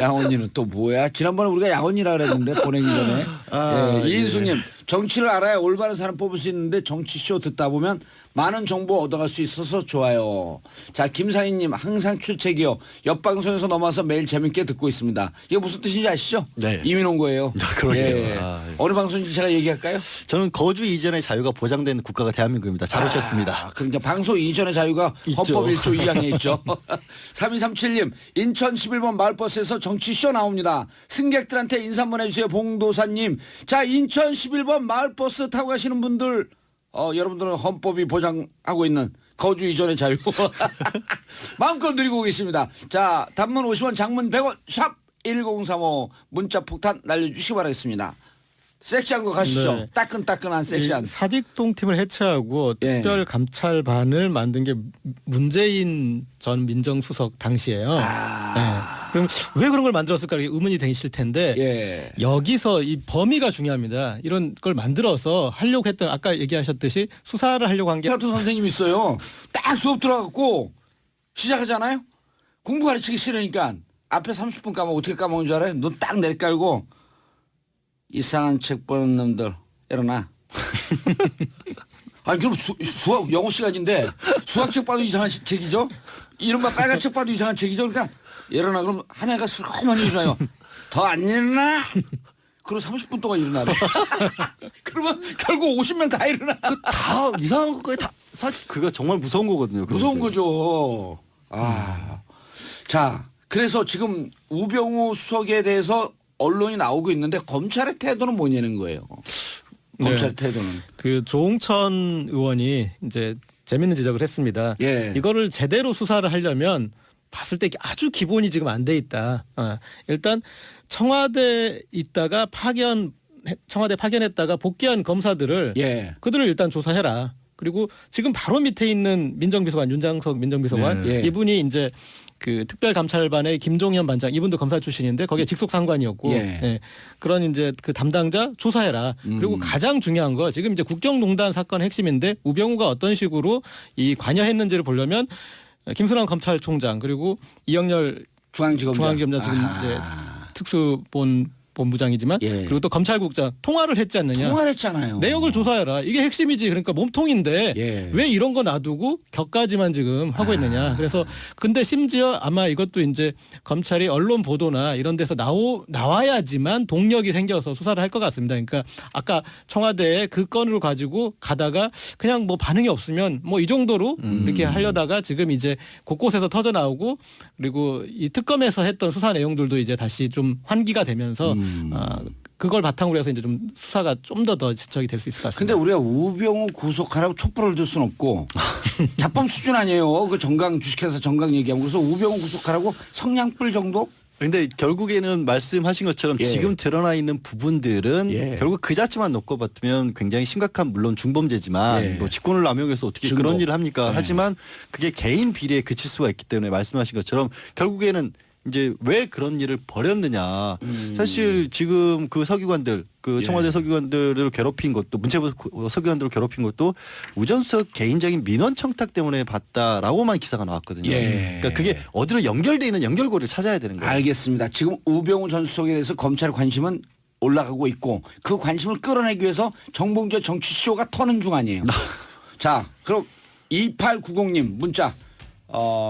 양언니는 또 뭐야? 지난번에 우리가 양언니라 그랬는데 보내기 전에. 예, 이인숙님 정치를 알아야 올바른 사람 뽑을 수 있는데 정치쇼 듣다 보면 많은 정보 얻어갈 수 있어서 좋아요. 자, 김사희님 항상 출첵이요. 옆 방송에서 넘어와서 매일 재밌게 듣고 있습니다. 이게 무슨 뜻인지 아시죠? 네. 이미 온 거예요. 그러게요. 예. 어느 방송인지 제가 얘기할까요? 저는 거주 이전의 자유가 보장된 국가가 대한민국입니다. 잘 오셨습니다. 그러니까 방송 이전의 자유가 있죠. 헌법 1조 2항에 있죠. 3237님 인천 11번 마을버스에서 정치쇼 나옵니다. 승객들한테 인사 한번 해주세요. 봉도사님. 자, 인천 11번 마을버스 타고 가시는 분들 여러분들은 헌법이 보장하고 있는 거주 이전의 자유 마음껏 누리고 계십니다. 자, 단문 50원 장문 100원 샵 1035 문자 폭탄 날려주시기 바라겠습니다. 섹시한 거 가시죠. 네. 따끈따끈한 섹시한. 이 사직동 팀을 해체하고 예. 특별감찰반을 만든 게 문재인 전 민정수석 당시예요. 예. 그럼 왜 그런 걸 만들었을까 의문이 되실 텐데 예. 여기서 이 범위가 중요합니다. 이런 걸 만들어서 하려고 했던 아까 얘기하셨듯이 수사를 하려고 한 게 같은 선생님 있어요. 딱 수업 들어갔고 시작하잖아요. 공부 가르치기 싫으니까 앞에 30분 까먹고 어떻게 까먹는 줄 알아요? 눈 딱 내리깔고 이상한 책 보는 놈들 일어나. 아니 그럼 수학 영어 시간인데 수학책 봐도 이상한 책이죠. 이른바 빨간 책 봐도 이상한 책이죠. 그러니까 일어나. 그럼 한 애가 슬그머니 일어나요. 더 안 일어나? 그리고 30분 동안 일어나래. 그러면 결국 50명 다 일어나. 다 이상한 거에 다 사실 그거 정말 무서운 거거든요. 그런 무서운 것들. 거죠. 아. 자, 그래서 지금 우병우 수석에 대해서 언론이 나오고 있는데 검찰의 태도는 뭐냐는 거예요. 검찰 태도는. 그 조홍천 의원이 이제 재밌는 지적을 했습니다. 예. 이거를 제대로 수사를 하려면 봤을 때 아주 기본이 지금 안 돼 있다. 일단 청와대 있다가 청와대 파견했다가 복귀한 검사들을 예. 그들을 일단 조사해라. 그리고 지금 바로 밑에 있는 민정비서관 윤장석 민정비서관 예. 이분이 이제 그 특별감찰반의 김종현 반장 이분도 검사 출신인데 거기에 직속 상관이었고 예. 예. 그런 이제 그 담당자 조사해라. 그리고 가장 중요한 거 지금 이제 국정농단 사건 핵심인데 우병우가 어떤 식으로 이 관여했는지를 보려면 김순환 검찰총장 그리고 이영렬 중앙지검장 지금 이제 특수본부장이지만 예. 그리고 또 검찰국장 통화를 했지 않느냐. 통화를 했잖아요. 내역을 조사해라. 이게 핵심이지. 그러니까 몸통인데 예. 왜 이런 거 놔두고 격까지만 지금 하고 있느냐. 그래서 근데 심지어 아마 이것도 이제 검찰이 언론 보도나 이런 데서 나와야지만 동력이 생겨서 수사를 할 것 같습니다. 그러니까 아까 청와대에 그 건을 가지고 가다가 그냥 뭐 반응이 없으면 뭐 이 정도로 이렇게 하려다가 지금 이제 곳곳에서 터져 나오고 그리고 이 특검에서 했던 수사 내용들도 이제 다시 좀 환기가 되면서 그걸 바탕으로 해서 이제 좀 수사가 좀 더 지척이 될 수 있을 것 근데 같습니다. 우리가 우병우 구속하라고 촛불을 들 수는 없고 자범 수준 아니에요. 그 정강 주식회사 정강 얘기하고 그래서 우병우 구속하라고 성냥불 정도? 근데 결국에는 말씀하신 것처럼 예. 지금 드러나 있는 부분들은 예. 결국 그 자체만 놓고 봤으면 굉장히 심각한 물론 중범죄지만 예. 뭐 직권을 남용해서 어떻게 증거. 그런 일을 합니까? 예. 하지만 그게 개인 비리에 그칠 수가 있기 때문에 말씀하신 것처럼 결국에는 이제 왜 그런 일을 벌였느냐. 사실 지금 그 서기관들 그 청와대 예. 서기관들을 괴롭힌 것도 문체부 서기관들을 괴롭힌 것도 우전수석 개인적인 민원 청탁 때문에 봤다라고만 기사가 나왔거든요. 예. 그러니까 그게 어디로 연결돼 있는 연결고리를 찾아야 되는 거예요. 알겠습니다. 지금 우병우 전 수석에 대해서 검찰 관심은 올라가고 있고 그 관심을 끌어내기 위해서 정봉재 정치쇼가 터는 중 아니에요. 자, 그럼 2890님 문자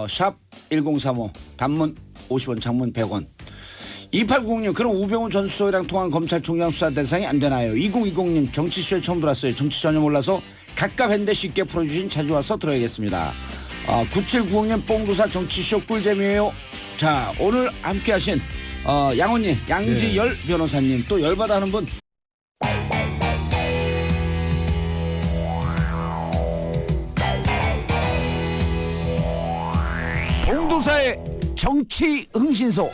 샵 1035 단문 50원 장문 100원 2890님 그럼 우병우 전 수석이랑 통한 검찰총장 수사 대상이 안 되나요? 2020님 정치쇼에 처음 들어왔어요. 정치 전혀 몰라서 갑갑했는데 쉽게 풀어주신 자주 와서 들어야겠습니다. 9790님 뽕구사 정치쇼 꿀잼이에요. 자 오늘 함께 하신 양호님 양지열 변호사님 또 열받아 하는 분 봉도사의 정치 흥신소.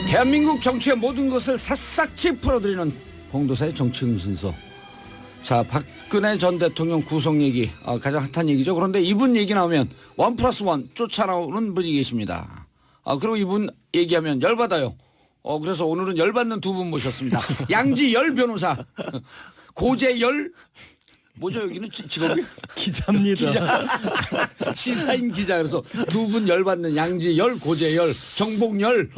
대한민국 정치의 모든 것을 샅샅이 풀어드리는 봉도사의 정치 흥신소. 자, 박근혜 전 대통령 구속 얘기 가장 핫한 얘기죠. 그런데 이분 얘기 나오면 1+1 쫓아나오는 분이 계십니다. 그리고 이분 얘기하면 열받아요. 그래서 오늘은 열받는 두 분 모셨습니다. 양지열 변호사, 고재열 뭐죠 여기는 직업이? 기자입니다. 시사인 기자. 그래서 두 분 열받는 양지열, 고재열, 정봉열.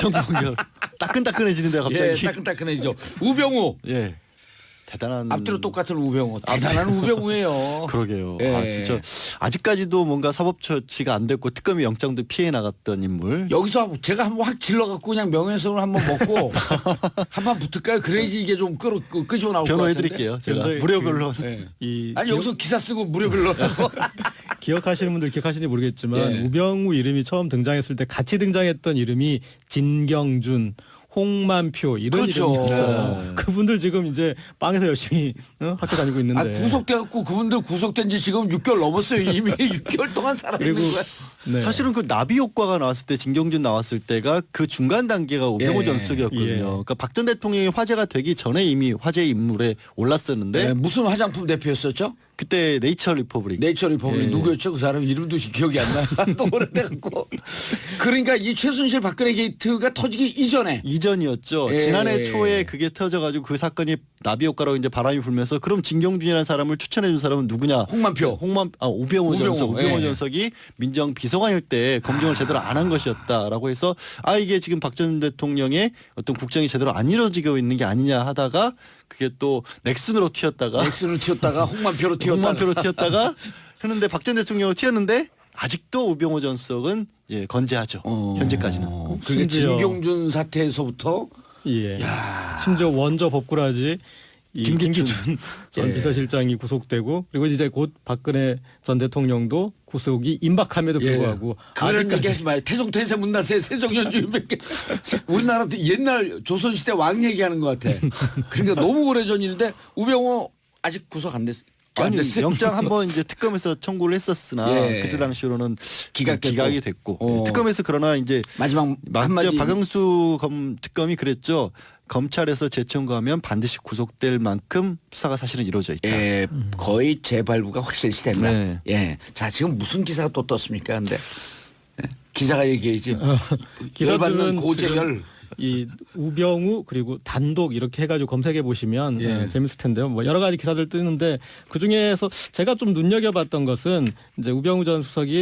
정봉열 따끈따끈해지는데요 갑자기. 예, 따끈따끈해지죠. 우병우. 예. 대단한 앞뒤로 똑같은 우병우. 대단한 우병우예요. 그러게요. 예. 진짜 아직까지도 뭔가 사법 처치가 안 됐고 특검이 영장도 피해 나갔던 인물. 여기서 제가 한번 확 질러갖고 그냥 명예훼손을 한번 먹고 한번 붙을까요? 그래야지 이게 좀 끄집어 나올 것 같은데. 변호해드릴게요. 제가 근데 무료 그- 변론. 예. 이 아니 여기서 기사 쓰고 무료별로. 기억하시는 분들 기억하시는지 모르겠지만 예. 우병우 이름이 처음 등장했을 때 같이 등장했던 이름이 진경준, 홍만표 이런 그렇죠. 이름이었어요. 네. 그분들 지금 이제 빵에서 열심히 학교 다니고 있는데. 구속돼갖고 그분들 구속된 지 지금 6개월 넘었어요. 이미 6개월 동안 살아있는 그리고 거야. 네. 사실은 그 나비 효과가 나왔을 때 진경준 나왔을 때가 그 중간 단계가 우병우 예. 전 수석이었거든요. 예. 그러니까 박 전 대통령이 화제가 되기 전에 이미 화제의 인물에 올랐었는데 네, 무슨 화장품 대표였었죠? 그때 네이처 리퍼블릭. 네이처 리퍼블릭 예. 누구였죠? 그 사람 이름도 기억이 안 나요. 또 오래돼갖고. 그러니까 이 최순실 박근혜 게이트가 터지기 이전에 이전이었죠. 예. 지난해 초에 그게 터져가지고 그 사건이 나비 효과로 이제 바람이 불면서 그럼 진경준이라는 사람을 추천해준 사람은 누구냐? 홍만표. 우병우 전석. 우병우 예. 전석이 민정 비서관일 때 검증을 제대로 안 한 것이었다라고 해서 이게 지금 박 전 대통령의 어떤 국정이 제대로 안 이루어지고 있는 게 아니냐 하다가 그게 또 넥슨으로 튀었다가 넥슨을 튀었다가 홍만표로 튀었다가 홍만표로 튀었다가 했는데 박 전 대통령으로 튀었는데 아직도 우병우 전석은 예, 건재하죠. 현재까지는. 그게 심지어- 진경준 사태에서부터 예. 야. 심지어 원조 법꾸라지 이 김기춘 김기춘 전 예. 비서실장이 구속되고 그리고 이제 곧 박근혜 전 대통령도 구속이 임박함에도 불구하고 그런 아직까지 얘기하지 마요. 태종태세 문나세 세종연주인밖에 우리나라 옛날 조선시대 왕 얘기하는 것 같아. 그러니까 너무 오래전인데 우병우 아직 구속 안 됐어. 아니 영장 한번 이제 특검에서 청구를 했었으나 예. 그때 당시로는 기각됐고. 기각이 됐고 어. 특검에서 그러나 이제 마지막 맞죠. 한마디 박영수 특검이 그랬죠. 검찰에서 재청구하면 반드시 구속될 만큼 수사가 사실은 이루어져 있다. 예, 거의 재발부가 확실시 된다. 네. 예. 자, 지금 무슨 기사가 또 떴습니까? 근데 예? 기자가 얘기해야지. 열받는 기사들은 고재열. 이 우병우 그리고 단독 이렇게 해가지고 검색해 보시면 예. 재밌을 텐데요. 뭐 여러 가지 기사들 뜨는데 그 중에서 제가 좀 눈여겨봤던 것은 이제 우병우 전 수석이